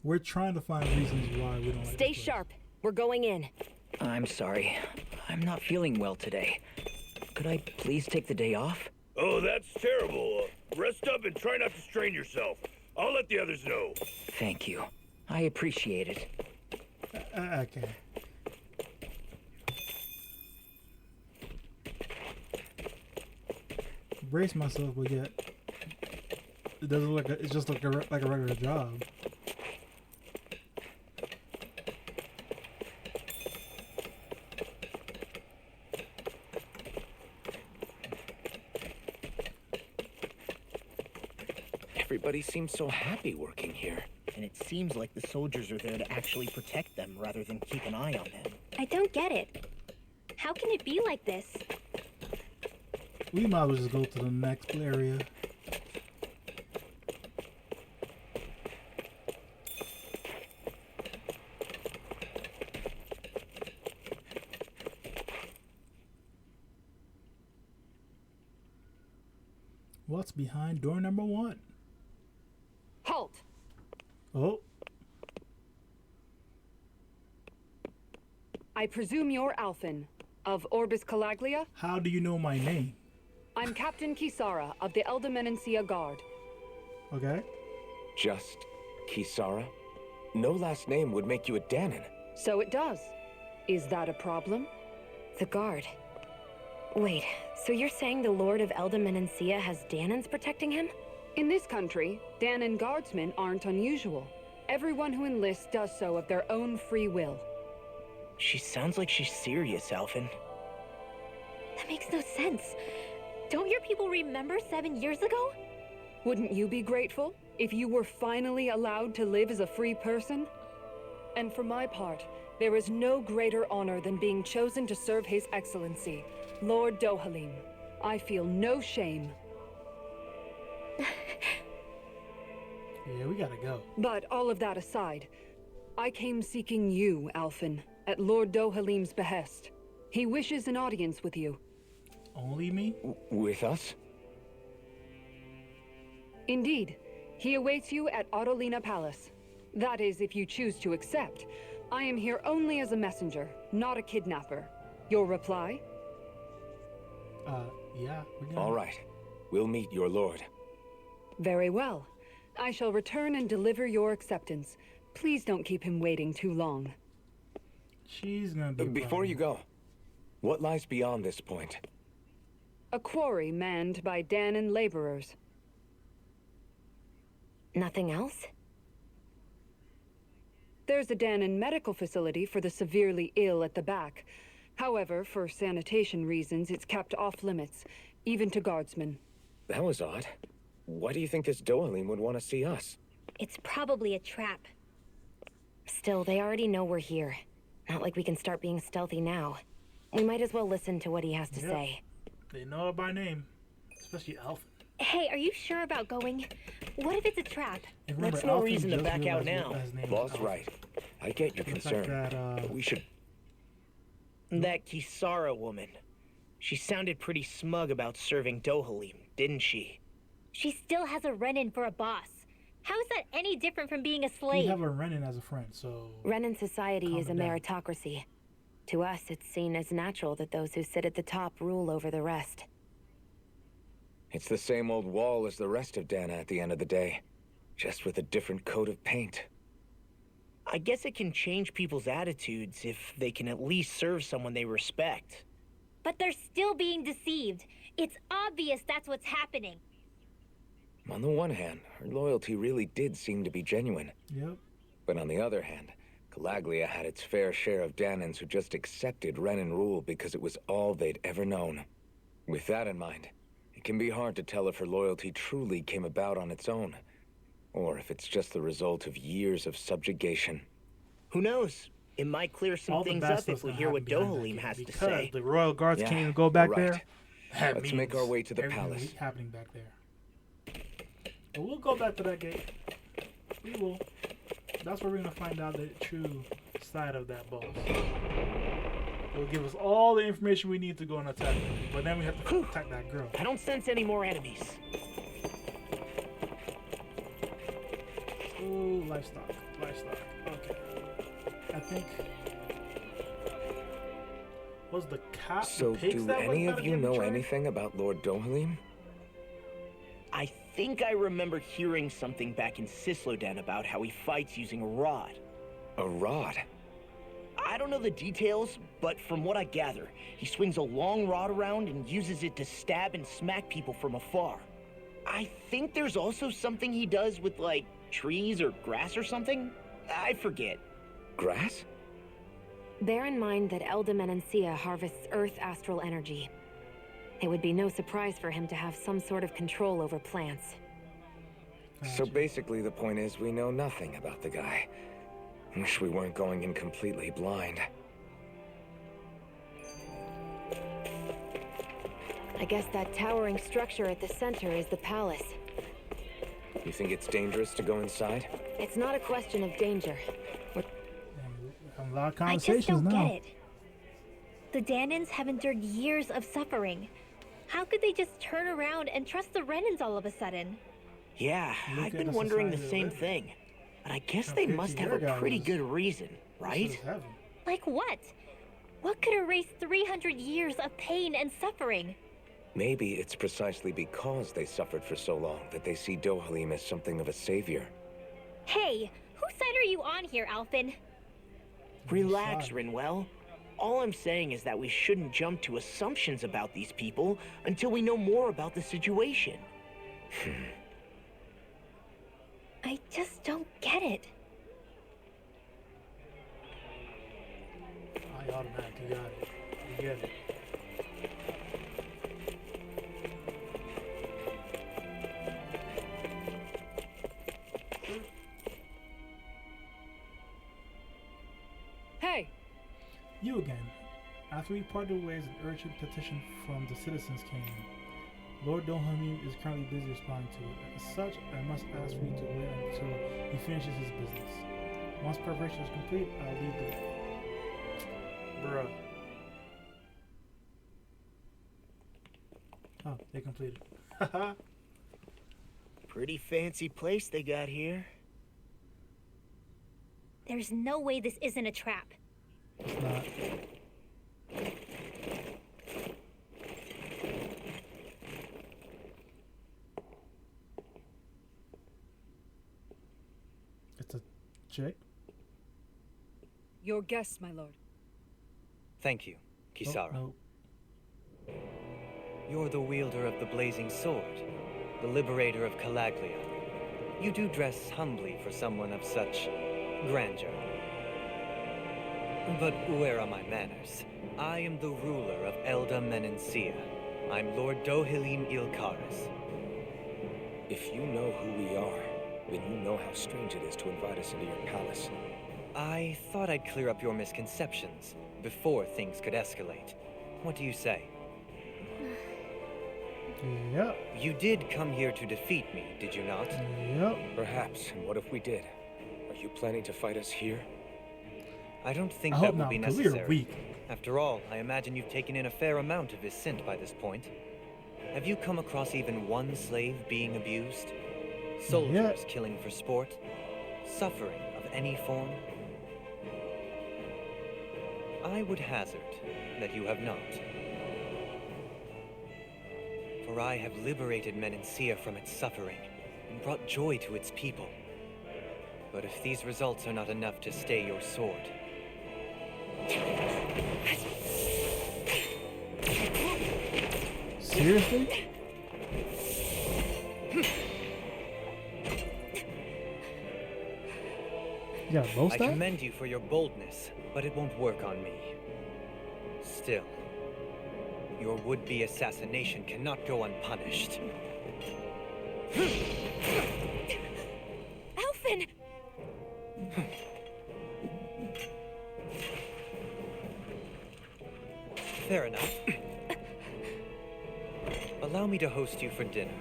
We're trying to find reasons why we don't like Stay this place. sharp. We're going in. I'm sorry. I'm not feeling well today. Could I please take the day off? Oh, that's terrible. Rest up and try not to strain yourself. I'll let the others know. Thank you. I appreciate it. Okay. Brace myself, but yet it doesn't look. It's just like a regular job. Everybody seems so happy working here. And it seems like the soldiers are there to actually protect them rather than keep an eye on them. I don't get it. How can it be like this? We might as well just go to the next area. What's behind door number 1? Halt! Oh, I presume you're Alphen, of Orbis Calaglia? how do you know my name? I'm Captain Kisara of the Eldermenencia Guard. Okay. Just Kisara? No last name would make you a Danan. So it does. Is that a problem? The guard. Wait, so you're saying the Lord of Eldermenencia has Danans protecting him? In this country, Danon guardsmen aren't unusual. Everyone who enlists does so of their own free will. She sounds like she's serious, Alphen. That makes no sense. Don't your people remember 7 years ago? Wouldn't you be grateful if you were finally allowed to live as a free person? And for my part, there is no greater honor than being chosen to serve His Excellency, Lord Dohalim. I feel no shame. Yeah, we gotta go. But all of that aside, I came seeking you, Alphen, at Lord Dohalim's behest. He wishes an audience with you. Only me? With us? Indeed. He awaits you at Autolina Palace. That is, if you choose to accept. I am here only as a messenger, not a kidnapper. Your reply? Yeah, we're gonna... All right. We'll meet your lord. Very well. I shall return and deliver your acceptance. Please don't keep him waiting too long. She's gonna be... Before you go, what lies beyond this point? A quarry manned by Danon laborers. Nothing else? There's a Danon medical facility for the severely ill at the back. However, for sanitation reasons, it's kept off limits, even to guardsmen. That was odd. Why do you think this Dohalim would want to see us? It's probably a trap. Still, they already know we're here. Not like we can start being stealthy now. We might as well listen to what he has to say. They know it by name. Especially Alpha. Hey, are you sure about going? What if it's a trap? And remember, That's no Alpha reason to just back out realized now. his name was Boss Alpha. right. I get your The fact concern, that, but we should... That Kisara woman. She sounded pretty smug about serving Dohalim, didn't she? She still has a Renan for a boss. How is that any different from being a We slave? have a Renan as a friend, so... Renan society is a Calm down. meritocracy. To us, it's seen as natural that those who sit at the top rule over the rest. It's the same old wall as the rest of Dana at the end of the day. Just with a different coat of paint. I guess it can change people's attitudes if they can at least serve someone they respect. But they're still being deceived. It's obvious that's what's happening. On the one hand, her loyalty really did seem to be genuine. Yep. But on the other hand, Calaglia had its fair share of Danans who just accepted Renan rule because it was all they'd ever known. With that in mind, it can be hard to tell if her loyalty truly came about on its own, or if it's just the result of years of subjugation. Who knows? It might clear some All the things bad up stuff's if we gonna hear what happen behind that Dohalim gate, has to because say. the royal guards Yeah, can't even go back you're there. right. That Let's make our means way to the everything palace. happening back there. But we'll go back to that gate. We will. That's where we're gonna find out the true side of that boss. It'll give us all the information we need to go and attack them. But then we have to attack that girl. I don't sense any more enemies. Ooh, livestock. Livestock. Okay. I think... Was the cat So, the pigs do that was any about of to you get know betrayed? anything about Lord Dohalim? I think I remember hearing something back in Sisloden about how he fights using a rod. A rod? I don't know the details, but from what I gather, he swings a long rod around and uses it to stab and smack people from afar. I think there's also something he does with, like, trees or grass or something? I forget. Grass? Bear in mind that Elda Menancia harvests Earth astral energy. It would be no surprise for him to have some sort of control over plants. So basically the point is we know nothing about the guy. Wish we weren't going in completely blind. I guess that towering structure at the center is the palace. You think it's dangerous to go inside? It's not a question of danger. A lot of I just conversations don't now. get it. The Danans have endured years of suffering. How could they just turn around and trust the Renans all of a sudden? Yeah, Look I've at been the wondering the society same they're thing. But I guess Compared they to must have your a pretty guys', good reason, right? This is heaven. Like what? What could erase 300 years of pain and suffering? Maybe it's precisely because they suffered for so long that they see Dohalim as something of a savior. Hey, whose side are you on here, Alphen? Relax, Sorry. Rinwell. All I'm saying is that we shouldn't jump to assumptions about these people until we know more about the situation. I just don't get it. I automatically got it. You get it. Hey, You again. After we parted ways, an urgent petition from the citizens came in. Lord Dohalim is currently busy responding to it. As such, I must ask for you to wait until he finishes his business. Once preparation is complete, I'll lead the... Bruh. Oh, they completed. Haha. Pretty fancy place they got here. There's no way this isn't a trap. It's not. It's a chick? your guest, my lord. Thank you, Kisara. Oh, no. You're the wielder of the blazing sword, the liberator of Calaglia. You do dress humbly for someone of such grandeur. But where are my manners? I am the ruler of Elda Menencia. I'm Lord Dohalim Ilkaris. If you know who we are, then you know how strange it is to invite us into your palace. I thought I'd clear up your misconceptions before things could escalate. What do you say? Yep. You did come here to defeat me, did you not? Yep. Perhaps, and what if we did? Are you planning to fight us here? I don't think I that hope will not, be 'cause we necessary. are weak. After all, I imagine you've taken in a fair amount of his scent by this point. Have you come across even one slave being abused? Soldiers killing for sport? Suffering of any form? I would hazard that you have not. For I have liberated Menencia from its suffering and brought joy to its people. But if these results are not enough to stay your sword, Seriously? Yeah, both I that? commend you for your boldness, but it won't work on me. Still, your would-be assassination cannot go unpunished. Alphen! Fair enough. Allow me to host you for dinner.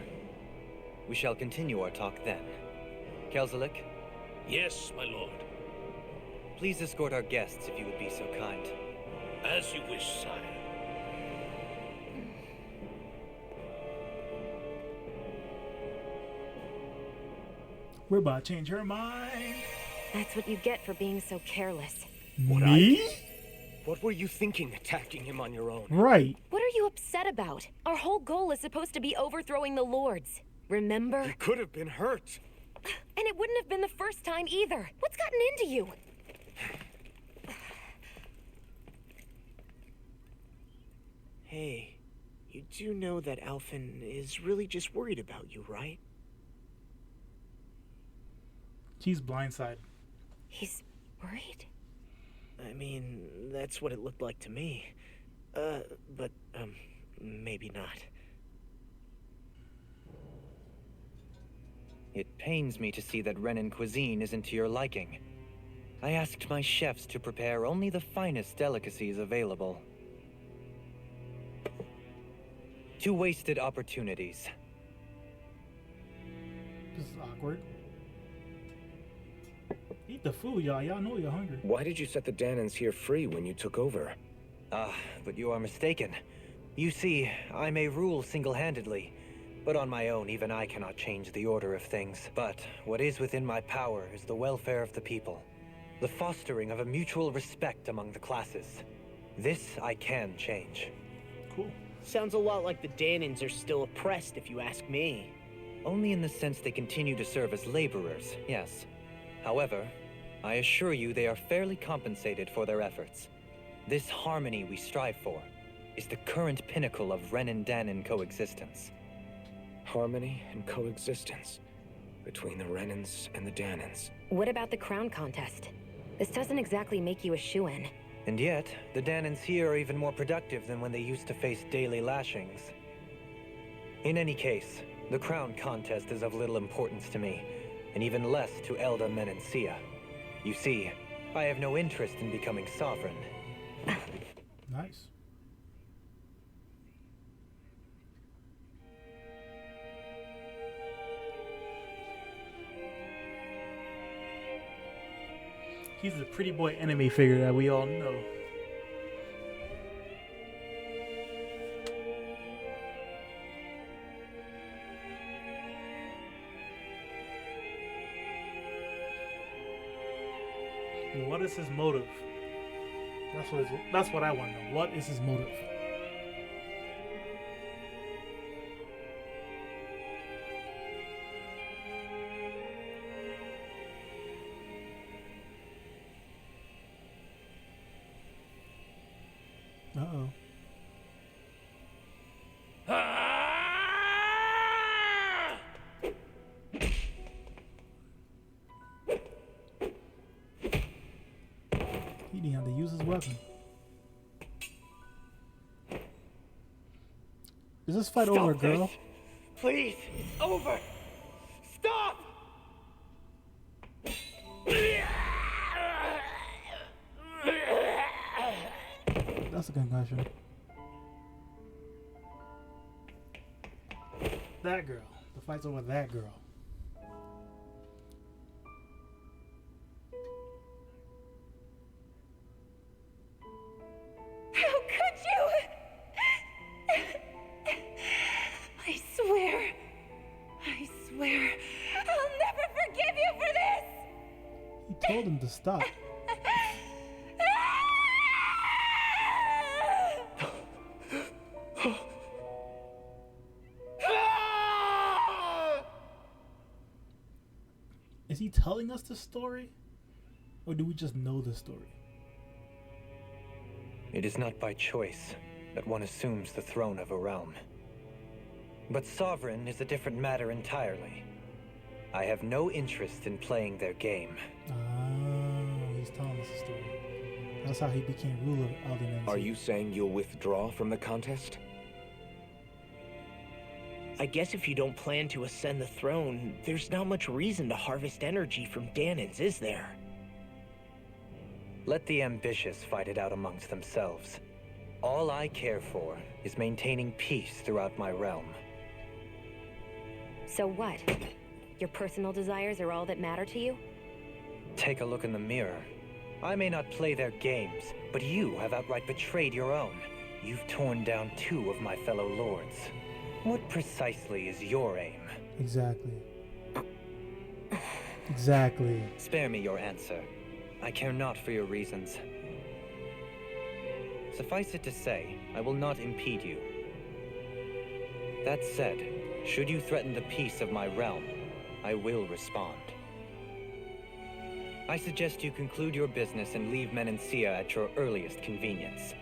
We shall continue our talk then. Kelzelik, Yes, my lord. please escort our guests if you would be so kind. As you wish, sire. We're about to change her mind. That's what you get for being so careless. Me? What were you thinking, attacking him on your own? Right. What are you upset about? Our whole goal is supposed to be overthrowing the lords. Remember? He could have been hurt. And it wouldn't have been the first time either. What's gotten into you? Hey, you do know that Alphen is really just worried about you, right? She's blindsided. He's worried? I mean, that's what it looked like to me. But maybe not. It pains me to see that Renan cuisine isn't to your liking. I asked my chefs to prepare only the finest delicacies available. 2 wasted opportunities. This is awkward. Eat the food, y'all. Y'all know you're hungry. Why did you set the Danans here free when you took over? But you are mistaken. You see, I may rule single-handedly, but on my own, even I cannot change the order of things. But what is within my power is the welfare of the people, the fostering of a mutual respect among the classes. This I can change. Cool. Sounds a lot like the Danans are still oppressed, if you ask me. Only in the sense they continue to serve as laborers, yes. However, I assure you they are fairly compensated for their efforts. This harmony we strive for is the current pinnacle of Renan-Danan coexistence. Harmony and coexistence. between the Renans and the Danans. What about the crown contest? This doesn't exactly make you a shoo-in. And yet, the Danans here are even more productive than when they used to face daily lashings. In any case, the crown contest is of little importance to me, and even less to Elda Menencia. You see, I have no interest in becoming sovereign. Nice. He's the pretty boy enemy figure that we all know. What is his motive? That's what I want to know. What is his motive? Uh-oh. He didn't have to use his weapon. Is this fight over, girl? Please, over. Stop. That's a concussion. That girl. The fight's over that girl. How could you? I swear, I'll never forgive you for this! He told him to stop. Is he telling us the story? Or do we just know the story? It is not by choice that one assumes the throne of a realm. But sovereign is a different matter entirely. I have no interest in playing their game. Oh, he's telling us the story. That's how he became ruler of Elda Menencia. Are you saying you'll withdraw from the contest? I guess if you don't plan to ascend the throne, there's not much reason to harvest energy from Danans, is there? Let the ambitious fight it out amongst themselves. All I care for is maintaining peace throughout my realm. So what? Your personal desires are all that matter to you? Take a look in the mirror. I may not play their games, but you have outright betrayed your own. You've torn down 2 of my fellow lords. What precisely is your aim? Exactly. Exactly. Spare me your answer. I care not for your reasons. Suffice it to say, I will not impede you. That said, should you threaten the peace of my realm, I will respond. I suggest you conclude your business and leave Menencia at your earliest convenience.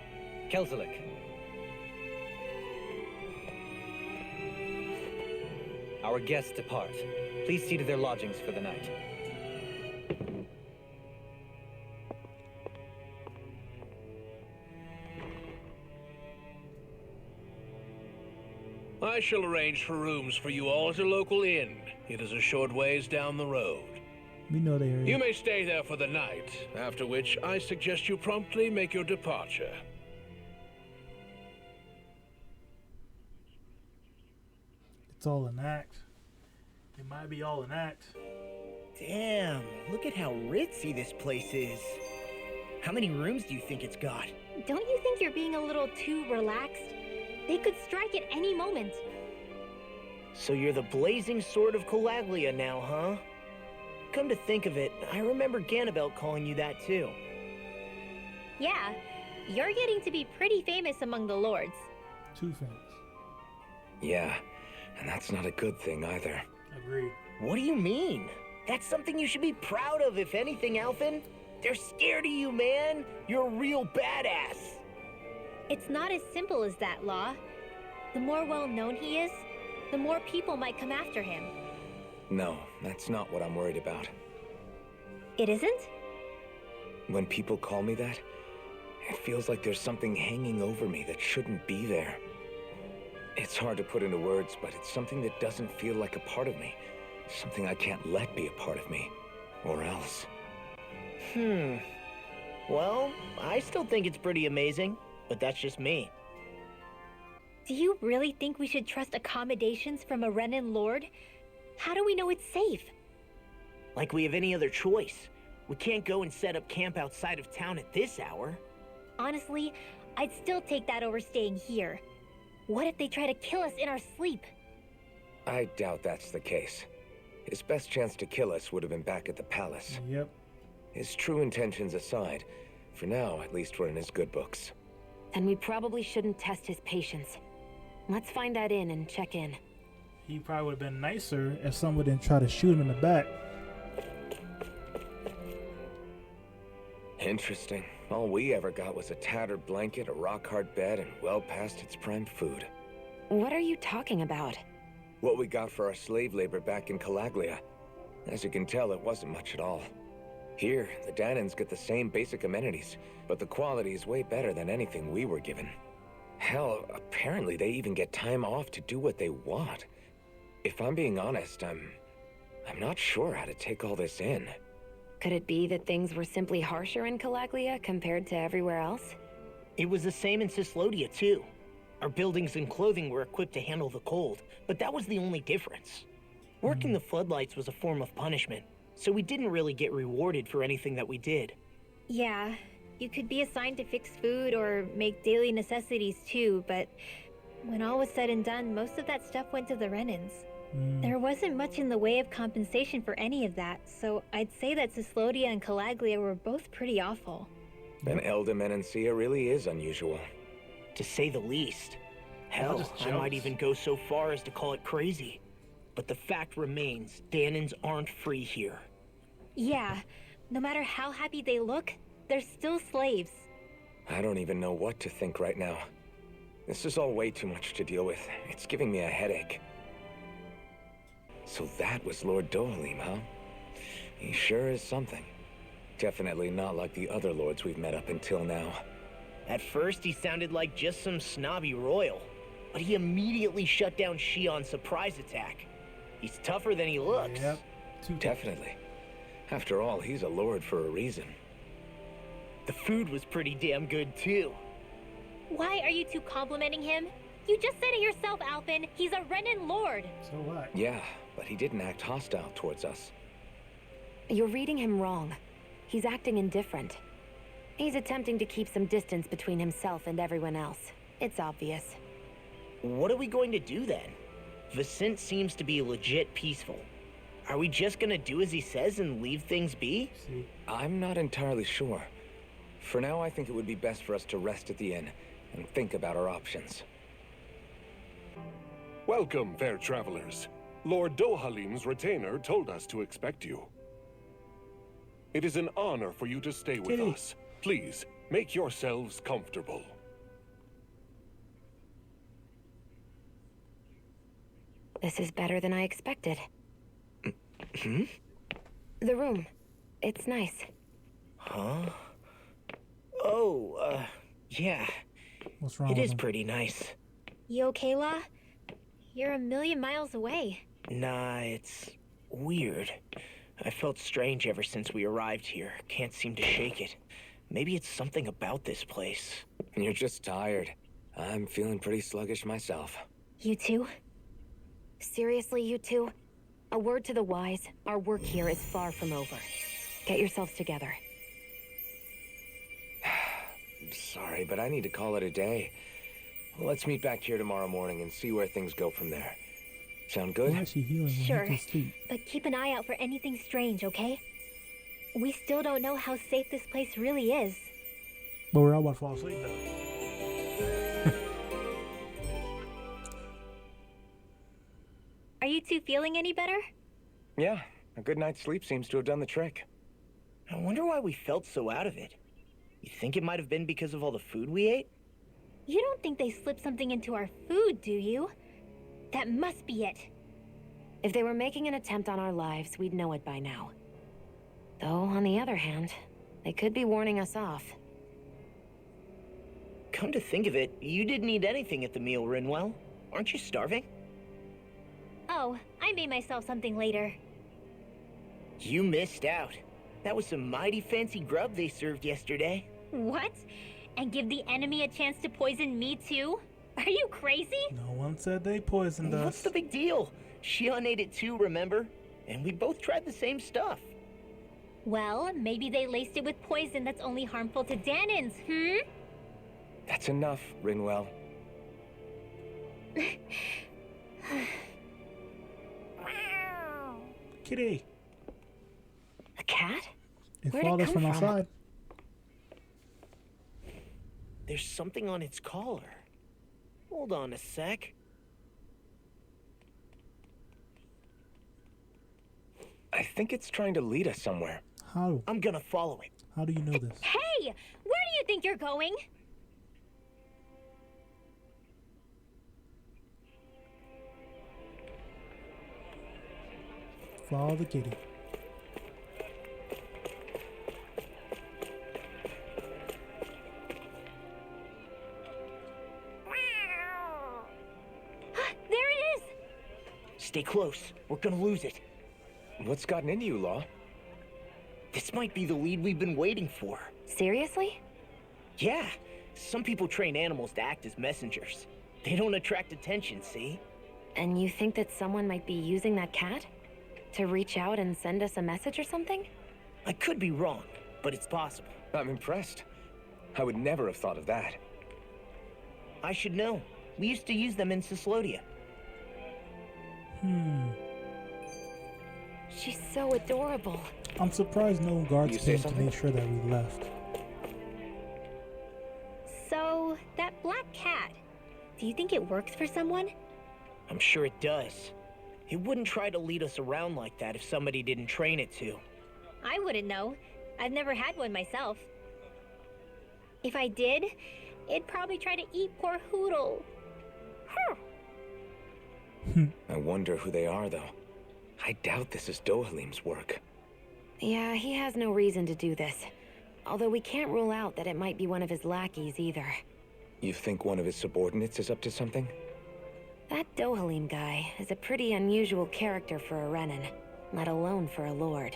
Kelzelik. Our guests depart. Please see to their lodgings for the night. I shall arrange for rooms for you all at a local inn. It is a short ways down the road. We know the area. You may stay there for the night, after which I suggest you promptly make your departure. It's all an act. It might be all an act. Damn, look at how ritzy this place is. How many rooms do you think it's got? Don't you think you're being a little too relaxed? They could strike at any moment. So you're the blazing sword of Calaglia now, huh? Come to think of it, I remember Ganabelt calling you that too. Yeah, you're getting to be pretty famous among the lords. Too famous. Yeah, and that's not a good thing either. Agreed. What do you mean? That's something you should be proud of, if anything, Alphen. They're scared of you, man. You're a real badass. It's not as simple as that, Law. The more well-known he is, the more people might come after him. No, that's not what I'm worried about. It isn't? When people call me that, it feels like there's something hanging over me that shouldn't be there. It's hard to put into words, but it's something that doesn't feel like a part of me. Something I can't let be a part of me. Or else. Well, I still think it's pretty amazing, but that's just me. Do you really think we should trust accommodations from a Renan Lord? How do we know it's safe? Like we have any other choice. We can't go and set up camp outside of town at this hour. Honestly, I'd still take that over staying here. What if they try to kill us in our sleep? I doubt that's the case. His best chance to kill us would have been back at the palace. Yep. His true intentions aside, for now, at least we're in his good books. Then we probably shouldn't test his patience. Let's find that inn and check in. He probably would have been nicer if someone didn't try to shoot him in the back. Interesting. All we ever got was a tattered blanket, a rock-hard bed, and well past its prime food. What are you talking about? What we got for our slave labor back in Calaglia. As you can tell, it wasn't much at all. Here, the Danans get the same basic amenities, but the quality is way better than anything we were given. Hell, apparently they even get time off to do what they want. If I'm being honest, I'm not sure how to take all this in. Could it be that things were simply harsher in Calaglia compared to everywhere else? It was the same in Cislodia, too. Our buildings and clothing were equipped to handle the cold, but that was the only difference. Working the floodlights was a form of punishment, so we didn't really get rewarded for anything that we did. Yeah, you could be assigned to fix food or make daily necessities too, but when all was said and done, most of that stuff went to the Renans. There wasn't much in the way of compensation for any of that, so I'd say that Cislodia and Calaglia were both pretty awful. Then Elda Menancia really is unusual. To say the least. Hell, just I might jealous. even go so far as to call it crazy. But the fact remains, Danans aren't free here. Yeah, no matter how happy they look, they're still slaves. I don't even know what to think right now. This is all way too much to deal with. It's giving me a headache. So that was Lord Dohalim, huh? He sure is something. Definitely not like the other lords we've met up until now. At first, he sounded like just some snobby royal, but he immediately shut down Shion's surprise attack. He's tougher than he looks. Yep. Definitely. After all, he's a lord for a reason. The food was pretty damn good, too. Why are you two complimenting him? You just said it yourself, Alphen. He's a Renan Lord. So what? Yeah, but he didn't act hostile towards us. You're reading him wrong. He's acting indifferent. He's attempting to keep some distance between himself and everyone else. It's obvious. What are we going to do then? Vicent seems to be legit peaceful. Are we just gonna do as he says and leave things be? See. I'm not entirely sure. For now, I think it would be best for us to rest at the inn and think about our options. Welcome, fair travelers. Lord Dohalim's retainer told us to expect you. It is an honor for you to stay with us. Please, make yourselves comfortable. This is better than I expected. Hmm? The room. It's nice. Huh? Oh, yeah. What's wrong It with is him? pretty nice. You okay, La? You're a million miles away. Nah, it's weird. I felt strange ever since we arrived here. Can't seem to shake it. Maybe it's something about this place. You're just tired. I'm feeling pretty sluggish myself. You too? Seriously, you two? A word to the wise, our work here is far from over. Get yourselves together. Sorry, but I need to call it a day. Let's meet back here tomorrow morning and see where things go from there. Sound good? Why is she healing when Sure, he can sleep? but keep an eye out for anything strange, okay? We still don't know how safe this place really is. But we're all about to fall asleep though. Are you two feeling any better? Yeah, a good night's sleep seems to have done the trick. I wonder why we felt so out of it. You think it might have been because of all the food we ate? You don't think they slipped something into our food, do you? That must be it. If they were making an attempt on our lives, we'd know it by now. Though, on the other hand, they could be warning us off. Come to think of it, you didn't eat anything at the meal, Rinwell. Aren't you starving? Oh, I made myself something later. You missed out. That was some mighty fancy grub they served yesterday. What? And give the enemy a chance to poison me too? Are you crazy? No one said they poisoned us. What's the big deal? Shion ate it too, remember? And we both tried the same stuff. Well, maybe they laced it with poison that's only harmful to Danins, hmm? That's enough, Rinwell. Kitty. A cat? It Where'd it followed us come from from? outside. There's something on its collar. Hold on a sec. I think it's trying to lead us somewhere. How? I'm gonna follow it. How do you know this? Hey! Where do you think you're going? Follow the kitty. There it is! Stay close. We're gonna lose it. What's gotten into you, Law? This might be the lead we've been waiting for. Seriously? Yeah. Some people train animals to act as messengers. They don't attract attention, see? And you think that someone might be using that cat? To reach out and send us a message or something? I could be wrong, but it's possible. I'm impressed. I would never have thought of that. I should know. We used to use them in Cyslodia. She's so adorable. I'm surprised no guards You say came to something? make sure that we left. So, that black cat, do you think it works for someone? I'm sure it does. It wouldn't try to lead us around like that if somebody didn't train it to. I wouldn't know. I've never had one myself. If I did, it'd probably try to eat poor Hoodle. I wonder who they are, though. I doubt this is Dohalim's work. Yeah, he has no reason to do this. Although we can't rule out that it might be one of his lackeys either. You think one of his subordinates is up to something? That Dohalim guy is a pretty unusual character for a Renan, let alone for a lord.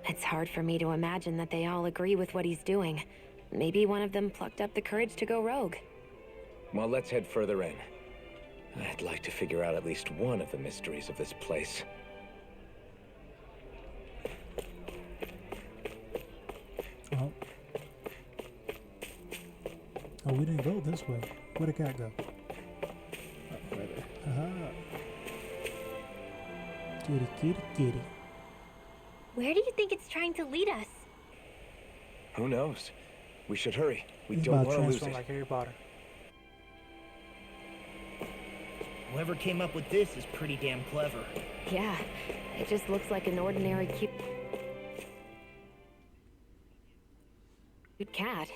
It's hard for me to imagine that they all agree with what he's doing. Maybe one of them plucked up the courage to go rogue. Well, let's head further in. I'd like to figure out at least one of the mysteries of this place. Oh. Oh, we didn't go this way. Where'd the cat go? Oh, right there. Aha. Kitty, kitty, kitty. Where do you think it's trying to lead us? Who knows? We should hurry. We He's don't about want to to lose transform it. like Harry Potter. Whoever came up with this is pretty damn clever. Yeah, it just looks like an ordinary cute cat.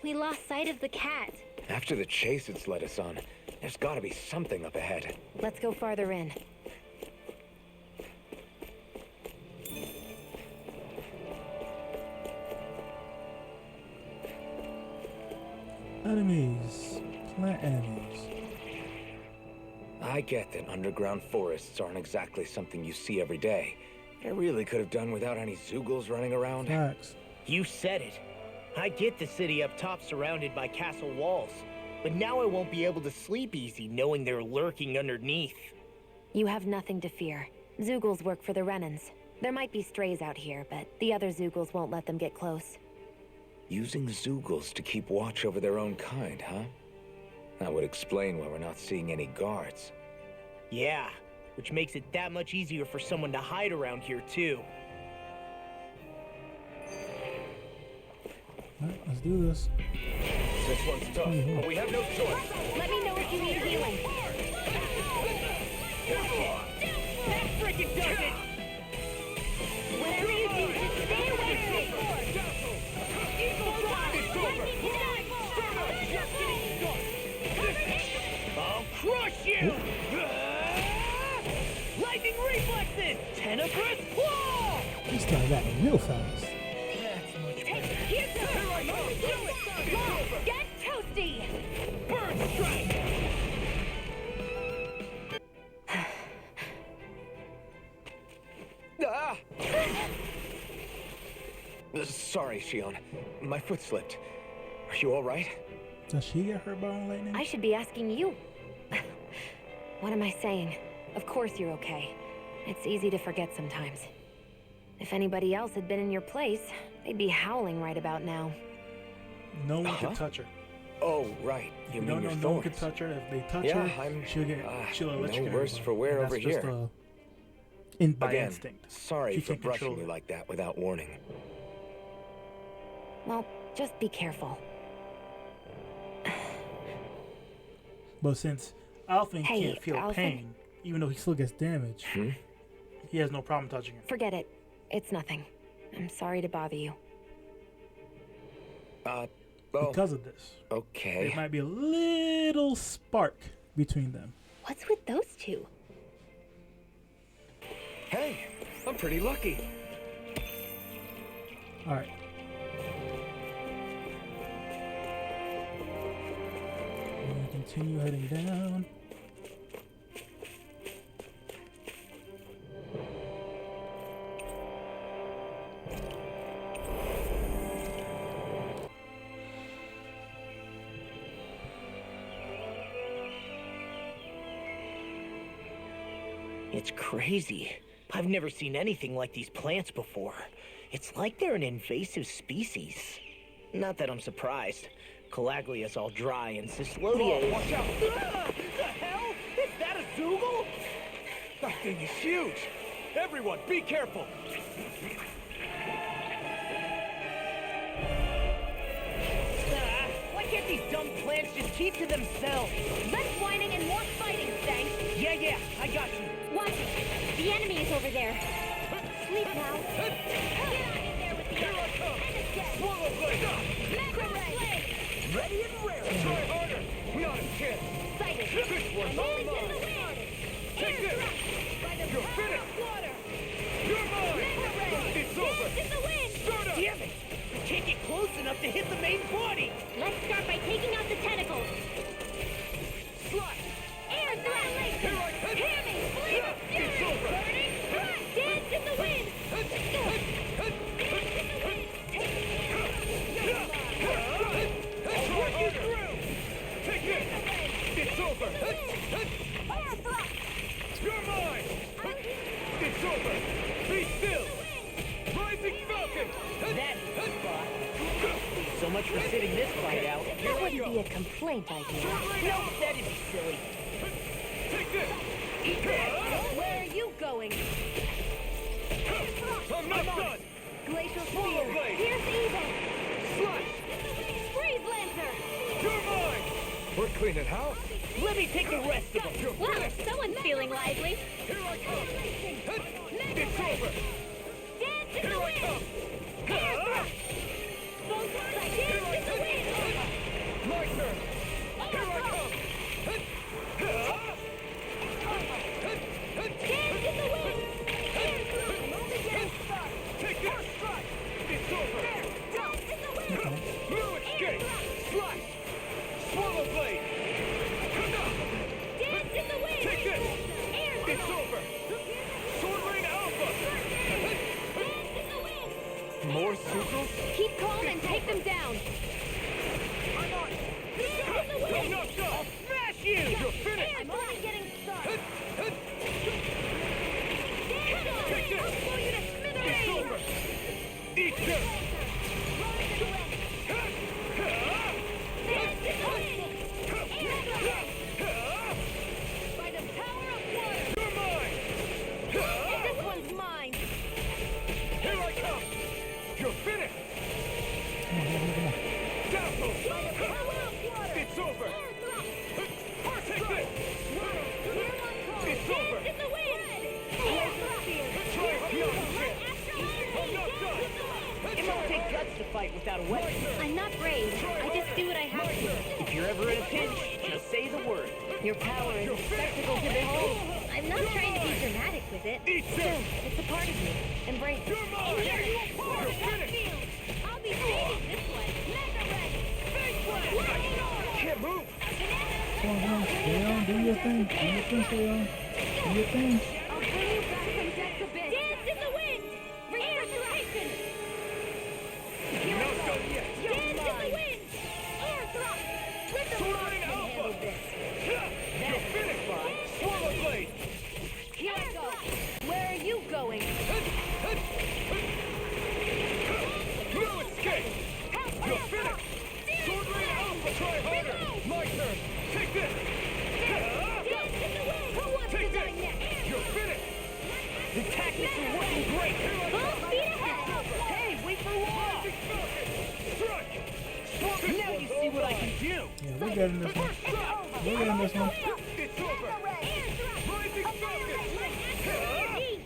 We lost sight of the cat. After the chase it's led us on, there's got to be something up ahead. Let's go farther in. Enemies. Plant enemies. I get that underground forests aren't exactly something you see every day. I really could have done without any Zoogles running around. Facts. You said it. I get the city up top surrounded by castle walls, but now I won't be able to sleep easy knowing they're lurking underneath. You have nothing to fear. Zoogles work for the Renans. There might be strays out here, but the other Zoogles won't let them get close. Using Zoogles to keep watch over their own kind, huh? That would explain why we're not seeing any guards. Yeah, which makes it that much easier for someone to hide around here too. Alright, let's do this. This one's tough, but we have no choice. Let me know if you need healing. That freaking does it! Whatever you do, just stay away from me. I'll crush you! He started that real fast. Get toasty! Bird strike! Ah! Sorry, Shion. My foot slipped. Are you all right? Does she get hurt by lightning? I should be asking you. What am I saying? Of course you're okay. It's easy to forget sometimes. If anybody else had been in your place, they'd be howling right about now. No one could touch her. Oh, right. You mean your no one thorns. could touch her. If they touch Yeah, her, she'll electrocute no worse everybody. for wear And over that's just, here. By Again, instinct. sorry She for can't brushing control you it. like that without warning. Well, just be careful. But since Alphen Hey, can't feel Alphen. pain, even though he still gets damage, he has no problem touching her. Forget it. It's nothing. I'm sorry to bother you. Well, Because of this. okay. There might be a little spark between them. What's with those two? Hey, I'm pretty lucky. Alright. Continue heading down. It's crazy. I've never seen anything like these plants before. It's like they're an invasive species. Not that I'm surprised. Calaglia's all dry and Cyslodia is... Watch out! Ah, the hell? Is that a Zoogle? That thing is huge! Everyone, be careful! Why can't these dumb plants just keep to themselves? Less whining and more fighting, thanks. Yeah, I got you. Watch it. The enemy is over there. Sleep now. Get on in there with the Here I come! Swallow blade! Mega Ray. Ready and ready! Try harder! We on his chance! Sighted. This one's all Into the mine! wind. Take this! You're finished! Water. You're mine! Mega Ray. It's over! Dance in the wind. Start up! Damn it! We can't get close enough to hit the main body! Let's start by taking out the tentacles. Slash! Air thrust. Here I come! Hear me. Flame of fury. It's over! Burning thrust. Dance in the wind. Dance in the wind. Try harder! Take this! It's over! Air thrust. You're mine! It's over! Be still! Rising Falcon! That is a spot. So much for sitting this fight out. That wouldn't be a complaint idea. No, that'd be silly. Take this! Where are you going? I'm not done! Glacial Swallow Spear. blade! Here's Eva. Slash! Freeze Lancer. You're mine! We're cleaning house. Let me take the rest of them. Wow, someone's feeling lively. Here I come! It's over! Dance in Here the I wind. come! Air thrust. Dance in the wind. My turn! Here I come! Dance in the wind. Take this! It's over! Dance in the wind. No escape! Slash! Swallow blade! Dance in the wind. Take this! Air It's over! Sword Rain Alpha! Dance in the wind. More Sukros? Keep calm and take them down. I'm on! Dance in the I'm wind. not done! Smash you! You're finished! I'm only getting started. Take this! I'll blow you to It's smithereens. over! Eat this! Dance in the wind. Air thrust. By the power of water. You're mine! This one's mine. Here I come! You're finished! Dazzle! It's over! Take this! It's over! Dance in the wind. Air thrust. Try beyond the chance! I'm not done! It won't take guts to fight without a weapon. I'm not brave. I just do what I have to. If you're ever in a pinch, just say the word. Your power is a spectacle to behold. I'm not trying to be dramatic with it. Eat Still, this! it's a part of you. Embrace it. You're mine! your thing. Do your thing, Leon. Do your thing. I'll bring you back from death's abyss. Dance in the wind. Restoration. Not done yet. Dance in the wind. Air thrust. Rhythm Swirling can Alpha. handle this. You're finished. Swallow blade. Here I go. Where are you going? No escape. You're finished. Sword Rain Alpha. Try harder. My turn. Take this. Dance in the wind. Who wants Take to die this. next? You're finished. The tactics are working great. Full speed ahead. Hey, wait for Law. Strike. Now you see what I can do. Yeah, we're getting this one. We're getting this one. It's over. Rising Falcon.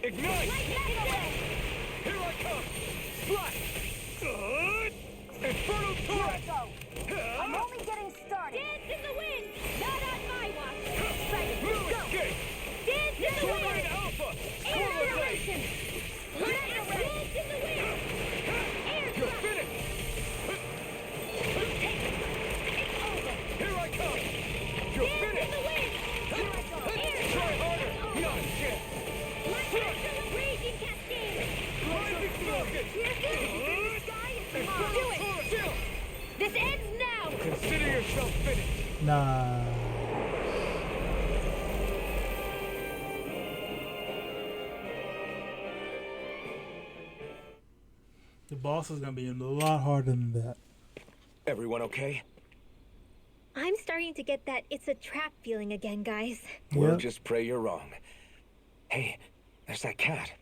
Ignite. Here I come. Slash. Infernal Torrent. I'm only getting started. Dance in the wind. Not on my watch. No escape. Dance in the Sword Rain wind. Alpha. Swallow blade. Inspiration. Dance in the wind. Air You're thrust. finished. Here I come. You're Dance in finished. the wind. Here I go. Air Try thrust. harder. Not a chance. Raging cascade. Rising Falcon. Do it. This ends now. Consider yourself finished. Nah. The boss is gonna be a lot harder than that. Everyone okay? I'm starting to get that it's a trap feeling again, guys. We'll Yep. just pray you're wrong. Hey, there's that cat.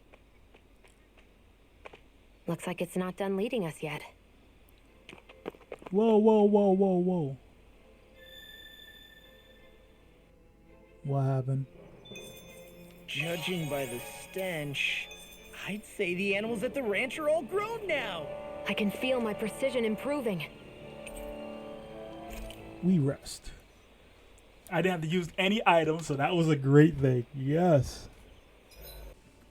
Looks like it's not done leading us yet. Whoa, whoa, whoa, whoa, whoa. What happened? Judging by the stench, I'd say the animals at the ranch are all grown now. I can feel my precision improving. We rest. I didn't have to use any items, so that was a great thing. Yes.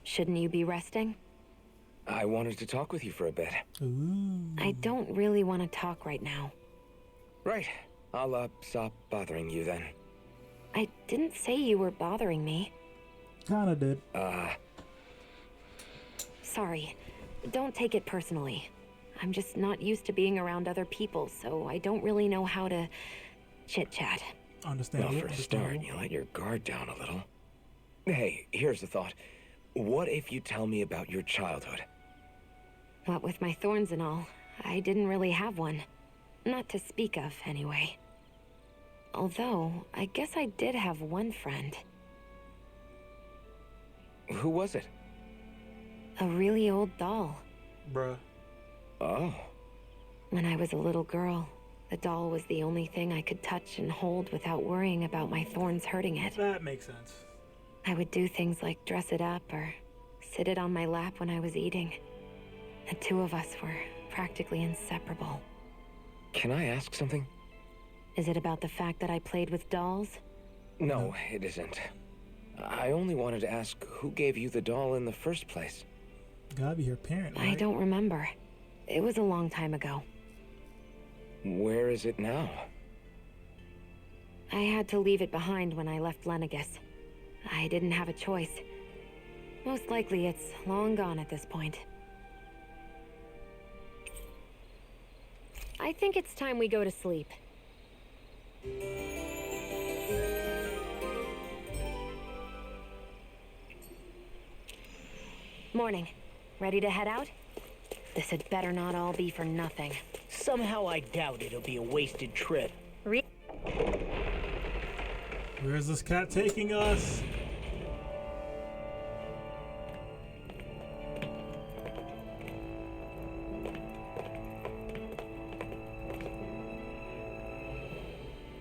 Shouldn't you be resting? I wanted to talk with you for a bit. Ooh. I don't really want to talk right now. Right. I'll, stop bothering you then. I didn't say you were bothering me. Kinda did. Sorry. Don't take it personally. I'm just not used to being around other people, so I don't really know how to chit-chat. Understandable. Well, for a start, you let your guard down a little. Hey, here's a thought. What if you tell me about your childhood? What with my thorns and all, I didn't really have one. Not to speak of, anyway. Although, I guess I did have one friend. Who was it? A really old doll. Bruh. Oh. When I was a little girl, the doll was the only thing I could touch and hold without worrying about my thorns hurting it. That makes sense. I would do things like dress it up or sit it on my lap when I was eating. The two of us were practically inseparable. Can I ask something? Is it about the fact that I played with dolls? No, it isn't. I only wanted to ask who gave you the doll in the first place. Gotta be her parent, I right? don't remember. It was a long time ago. Where is it now? I had to leave it behind when I left Lenegus. I didn't have a choice. Most likely it's long gone at this point. I think it's time we go to sleep. Morning. Ready to head out? This had better not all be for nothing. Somehow I doubt it'll be a wasted trip. Where's this cat taking us?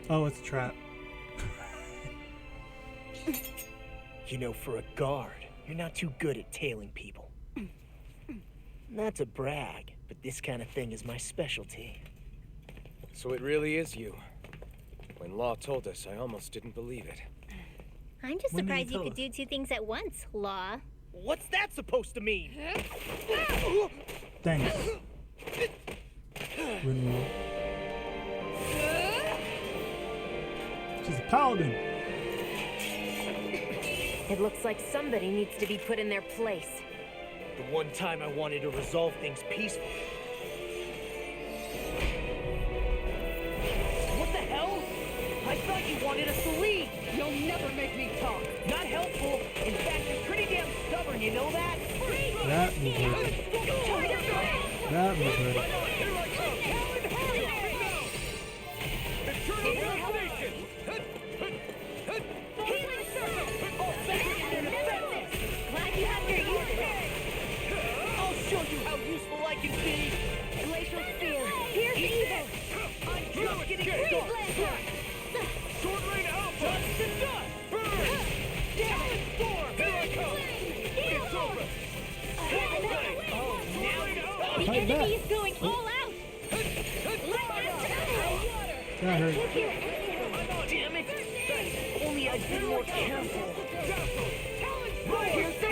Oh, it's a trap. You know, for a guard, you're not too good at tailing people. Not to brag, but this kind of thing is my specialty. So it really is you. When Law told us, I almost didn't believe it. I'm just When did he surprised you tell could us? do two things at once, Law. What's that supposed to mean? Thanks. Renewal. She's a paladin. It looks like somebody needs to be put in their place. The one time I wanted to resolve things peacefully. What the hell? I thought you wanted us to leave. You'll never make me talk. Not helpful. In fact, you're pretty damn stubborn, you know that? That was hurt. That was hurt. Glad you have your uses. I'll show you how useful I can be. Glacial Spear. Here's evil. I'm just getting started. Sword Rain Alpha. Dust to dust. Burn. Talon Storm. Here I come. It's over. Oh, now The Fight enemy back. is going all out. That hurt. Damn it. Only I'd been more careful. Here's the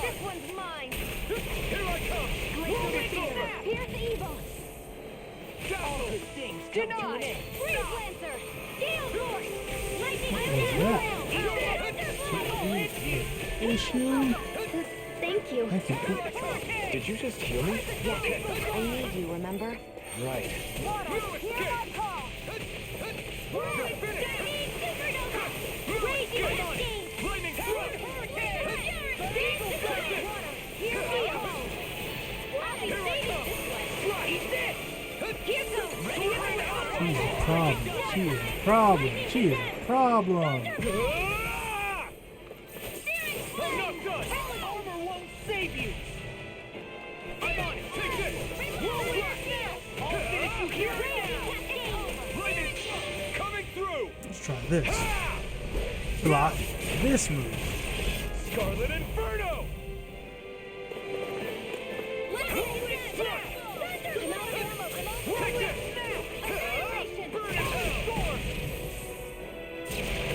This one's mine. Here I come! Here's evil. All good things come to an end. Freeze Lancer. Gale Force. Lightning Issue. Thank you. Thank you. Did you just heal me? Yes, I need you, remember? Right. Water, hear my call. Raging Cascade. Lightning Strike! Here's evil. Here goes. She's a problem. She's a problem. Enough done! Armor won't save you! I'm on it! Take this! I'll finish you here and now! Lightning! Coming through! Let's try this. Block this move. Scarlet Inferno!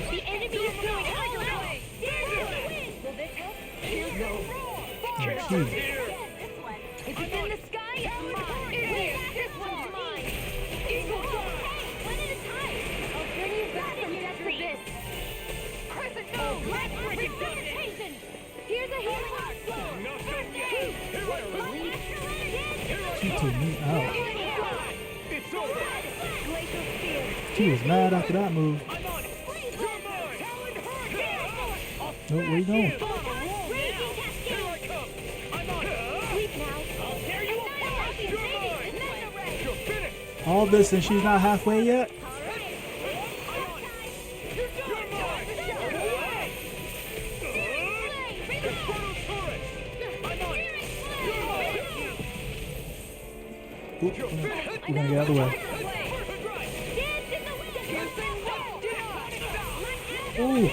The enemy is going all out. Will this help? Jeez. If it's in the sky, it's mine. This one's mine. Eagle Dawn. One at a time. I'll bring you back from death for this. Crescent Moon. Let's bring it down. Here's a healing heart. Not done yet! Here I release! She took me out. It's over! Glacial Spear. She was mad after that move. I'm on it! You're mine! Oh, where you going? Raging Cascade. Here I come! I'm on it! Sleep now. I'll tear you apart! You're mine! You're finished! All this and she's not halfway yet? Oop, we're gonna get out of the way. Ooh.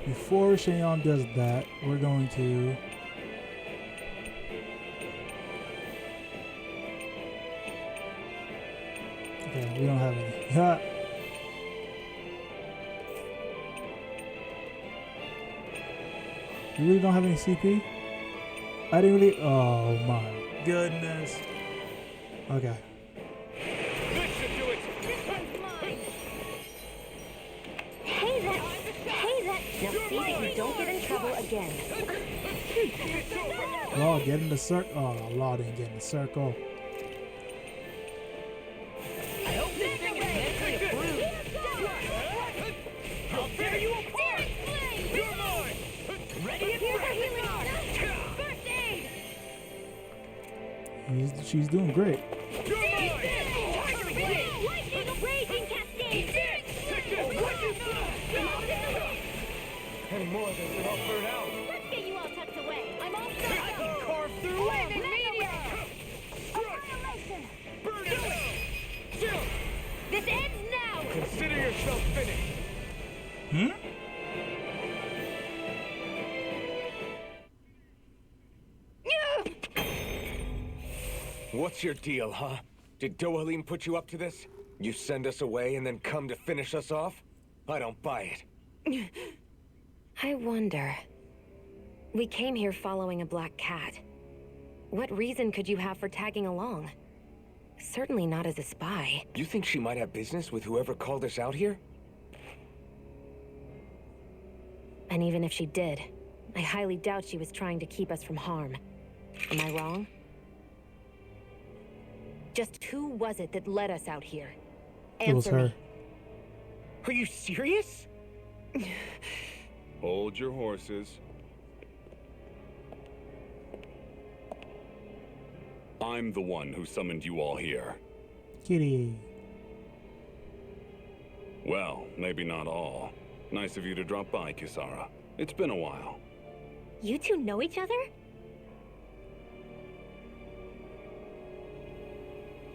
Before Cheyenne does that, we're going to okay, we don't have any. Ha. You really don't have any CP? I didn't really. Oh my goodness. Okay. Hey, that. Now see that you don't get in trouble again. Law, get in the circle. Oh, Law didn't get in the circle. I hope this thing is mentally approved. I'll tear you apart! You're mine! Ready and ready! First aid! She's doing great. You're mine! Raging Cascade! Any more of this and I'll burn out. Let's get you all I can carve through Lightning meteor! Annihilation! Burn it down! Chill! This ends now! Consider yourself finished. Hmm? What's your deal, huh? Did Dohalim put you up to this? You send us away and then come to finish us off? I don't buy it. I wonder. We came here following a black cat. What reason could you have for tagging along? Certainly not as a spy. You think she might have business with whoever called us out here? And even if she did, I highly doubt she was trying to keep us from harm. Am I wrong? Just who was it that led us out here? It was Answer her. me. Are you serious? Hold your horses. I'm the one who summoned you all here. Kitty. Well, maybe not all. Nice of you to drop by, Kisara. It's been a while. You two know each other?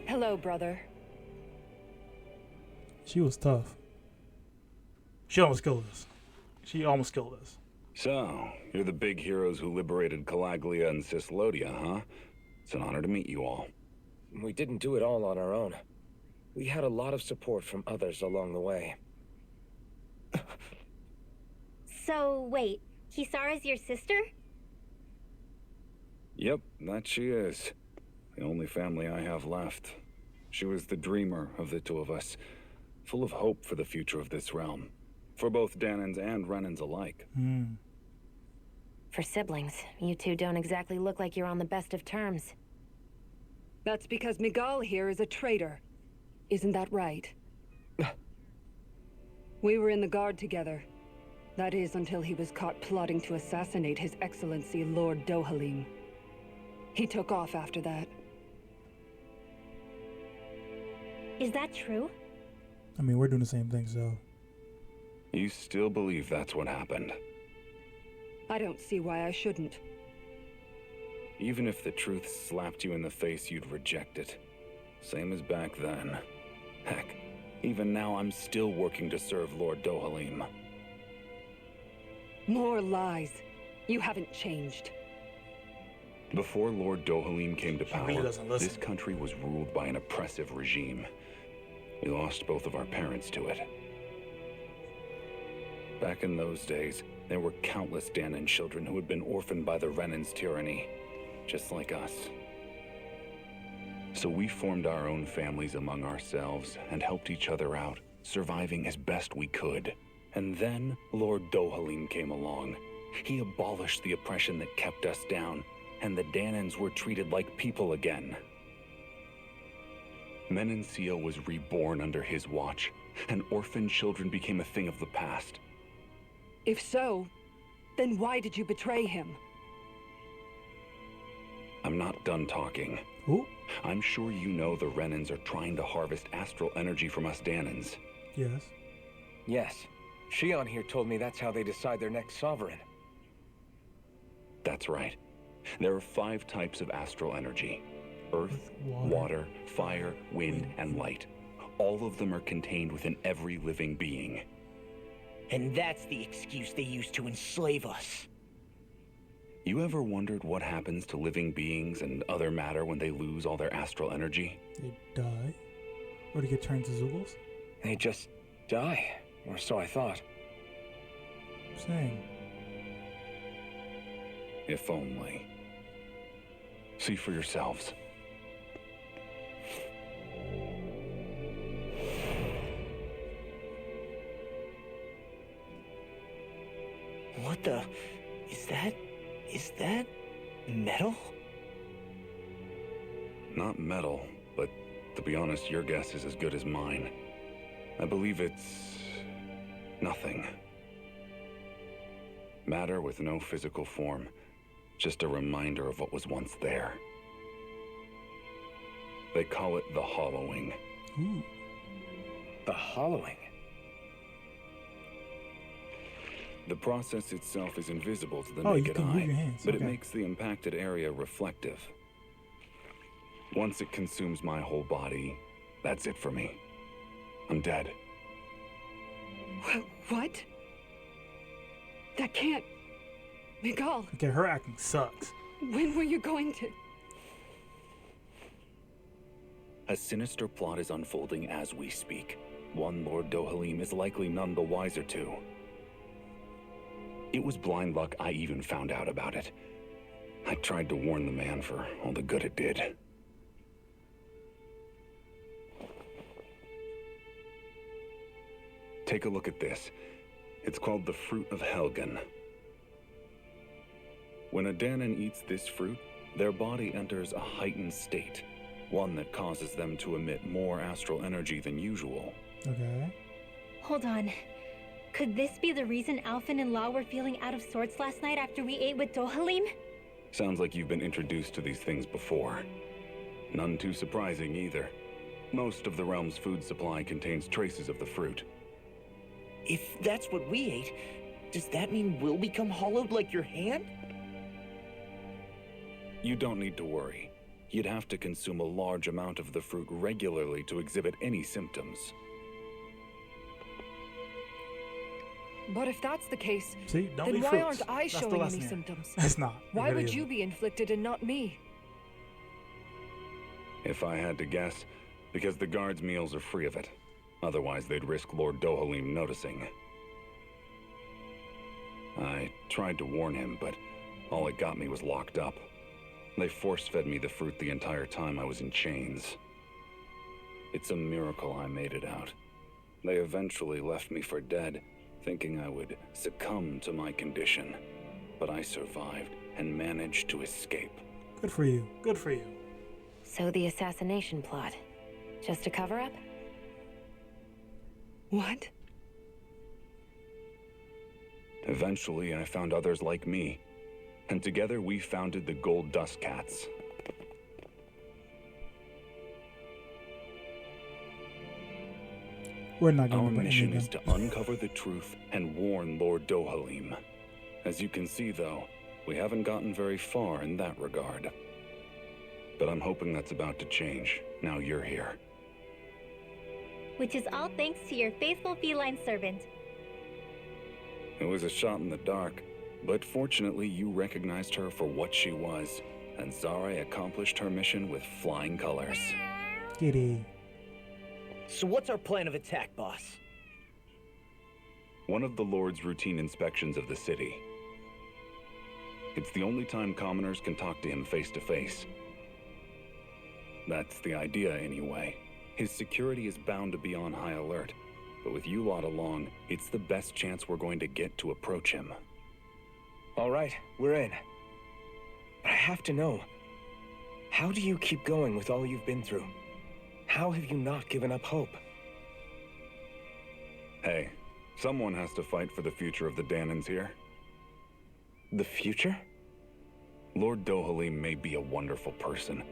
Hello, brother. She was tough. She almost killed us. She almost killed us. So, you're the big heroes who liberated Calaglia and Cislodia, huh? It's an honor to meet you all. We didn't do it all on our own. We had a lot of support from others along the way. So, wait, Kisara's your sister? Yep, that she is. The only family I have left. She was the dreamer of the two of us, full of hope for the future of this realm. For both Danans and Renans alike. For siblings, you two don't exactly look like you're on the best of terms. That's because Miguel here is a traitor. Isn't that right? We were in the Guard together. That is, until he was caught plotting to assassinate His Excellency Lord Dohalim. He took off after that. Is that true? I mean, we're doing the same thing, so. You still believe that's what happened? I don't see why I shouldn't. Even if the truth slapped you in the face, you'd reject it. Same as back then. Heck, even now I'm still working to serve Lord Dohalim. More lies. You haven't changed. Before Lord Dohalim came to power, really doesn't listen. this country was ruled by an oppressive regime. We lost both of our parents to it. Back in those days, there were countless Danan children who had been orphaned by the Renan's tyranny, just like us. So we formed our own families among ourselves and helped each other out, surviving as best we could. And then Lord Dohalim came along. He abolished the oppression that kept us down, and the Danans were treated like people again. Menancia was reborn under his watch, and orphaned children became a thing of the past. If so, then why did you betray him? I'm not done talking. Who? I'm sure you know the Renans are trying to harvest astral energy from us Danans. Yes. Yes. Shion here told me that's how they decide their next sovereign. That's right. There are 5 types of astral energy. Earth, water, fire, wind, and light. All of them are contained within every living being. And that's the excuse they use to enslave us. You ever wondered what happens to living beings and other matter when they lose all their astral energy? They die? Or they get turned to Zoogles? They just die, or so I thought. Same. If only. See for yourselves. What the... Is that metal? Not metal, but to be honest, your guess is as good as mine. I believe it's... nothing. Matter with no physical form. Just a reminder of what was once there. They call it the Hollowing. Ooh. The Hollowing? The process itself is invisible to the Oh, you naked can move eye, your hands, but okay. it makes the impacted area reflective. Once it consumes my whole body, that's it for me. I'm dead. What? That can't... Miguel, Okay, her acting sucks. when were you going to... A sinister plot is unfolding as we speak. One Lord Dohalim is likely none the wiser to. It was blind luck I even found out about it. I tried to warn the man for all the good it did. Take a look at this. It's called the Fruit of Helgen. When a Danon eats this fruit, their body enters a heightened state, one that causes them to emit more astral energy than usual. Okay. Hold on. Could this be the reason Alphen and Law were feeling out of sorts last night after we ate with Dohalim? Sounds like you've been introduced to these things before. None too surprising either. Most of the realm's food supply contains traces of the fruit. If that's what we ate, does that mean we'll become hollowed like your hand? You don't need to worry. You'd have to consume a large amount of the fruit regularly to exhibit any symptoms. But if that's the case, See, don't then eat why fruits. aren't I That's the showing lesson any here. symptoms? It's not. Why It really would you isn't. be inflicted and not me? If I had to guess, because the guards' meals are free of it. Otherwise, they'd risk Lord Dohalim noticing. I tried to warn him, but all it got me was locked up. They force-fed me the fruit the entire time I was in chains. It's a miracle I made it out. They eventually left me for dead, thinking I would succumb to my condition. But I survived and managed to escape. Good for you. Good for you. So the assassination plot, just a cover-up? What? Eventually, I found others like me, and together we founded the Gold Dust Cats. We're not Our going to mission is to uncover the truth and warn Lord Dohalim. As you can see, though, we haven't gotten very far in that regard. But I'm hoping that's about to change, now you're here. Which is all thanks to your faithful feline servant. It was a shot in the dark, but fortunately you recognized her for what she was, and Zare accomplished her mission with flying colors. Kitty. So what's our plan of attack, boss? One of the Lord's routine inspections of the city. It's the only time commoners can talk to him face to face. That's the idea, anyway. His security is bound to be on high alert, but with you lot along, it's the best chance we're going to get to approach him. All right, we're in. But I have to know, how do you keep going with all you've been through? How have you not given up hope? Hey, someone has to fight for the future of the Danons here. The future? Lord Dohalim may be a wonderful person,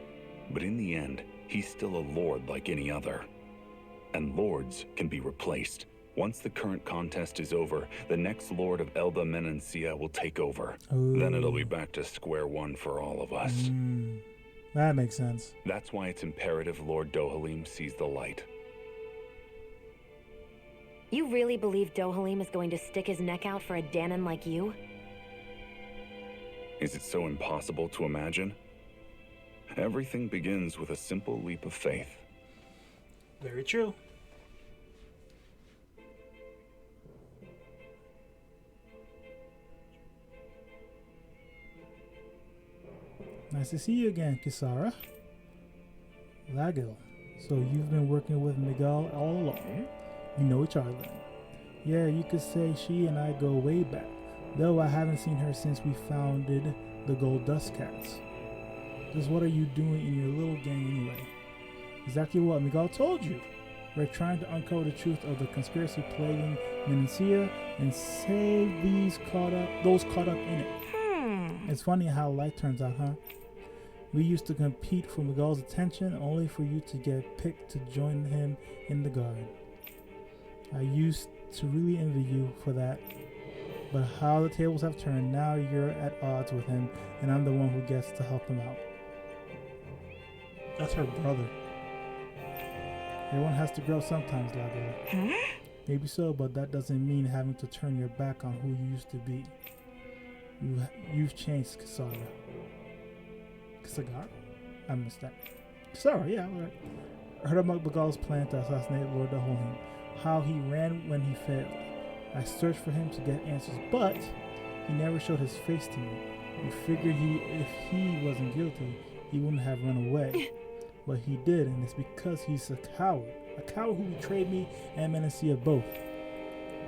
but in the end, he's still a lord like any other. And lords can be replaced. Once the current contest is over, the next lord of Elba Menancia will take over. Ooh. Then it'll be back to square one for all of us. That makes sense. That's why it's imperative Lord Dohalim sees the light. You really believe Dohalim is going to stick his neck out for a Danon like you? Is it so impossible to imagine? Everything begins with a simple leap of faith. Very true. Nice to see you again, Kisara. Lagil. So you've been working with Miguel all along. You know each other. Yeah, you could say she and I go way back. Though I haven't seen her since we founded the Gold Dust Cats. Just what are you doing in your little gang anyway? Exactly what Miguel told you. We're trying to uncover the truth of the conspiracy plaguing Menancia and save those caught up in it. It's funny how life turns out, huh? We used to compete for Miguel's attention only for you to get picked to join him in the guard. I used to really envy you for that. But how the tables have turned, now you're at odds with him, and I'm the one who gets to help him out. That's her brother. Everyone has to grow sometimes, Lagos. Maybe so, but that doesn't mean having to turn your back on who you used to be. You've changed, Kisara. Kisagara? I missed that. Kisara, yeah, alright. I heard about Bagal's plan to assassinate Lord Dohalim. How he ran when he failed. I searched for him to get answers, but he never showed his face to me. We figured if he wasn't guilty, he wouldn't have run away. But he did, and it's because he's a coward. A coward who betrayed me and Menacia both.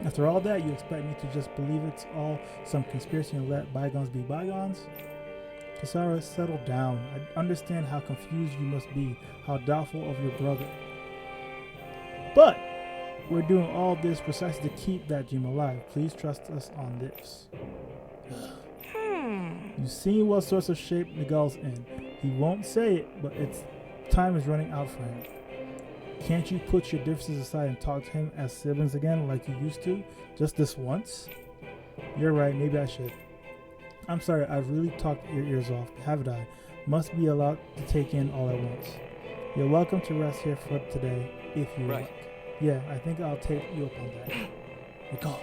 After all that, you expect me to just believe it's all some conspiracy and let bygones be bygones? Kisara, settle down. I understand how confused you must be, how doubtful of your brother. But we're doing all this precisely to keep that dream alive. Please trust us on this. You've seen what sorts of shape Nagal's in. He won't say it, but time is running out for him. Can't you put your differences aside and talk to him as siblings again like you used to? Just this once? You're right, maybe I should. I'm sorry, I've really talked your ears off, haven't I? Must be allowed to take in all at once. You're welcome to rest here for today, if you like. Yeah, I think I'll take you up on that. Go.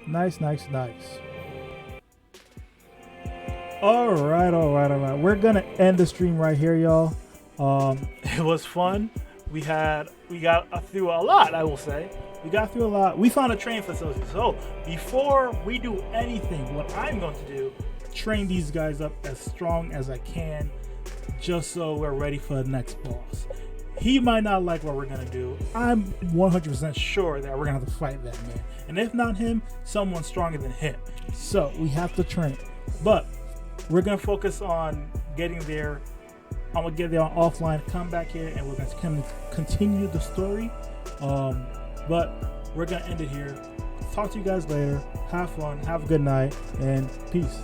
Nice. Alright. We're gonna end the stream right here, y'all. It was fun. We got through a lot, I will say. We got through a lot. We found a training facility. So before we do anything, what I'm going to do, train these guys up as strong as I can, just so we're ready for the next boss. He might not like what we're gonna do. I'm 100% sure that we're gonna have to fight that man. And if not him, someone stronger than him. So we have to train. But we're gonna focus on getting there. I'm gonna get there on offline, come back here, and we're gonna continue the story. But we're gonna end it here. Talk to you guys later. Have fun. Have a good night, and peace.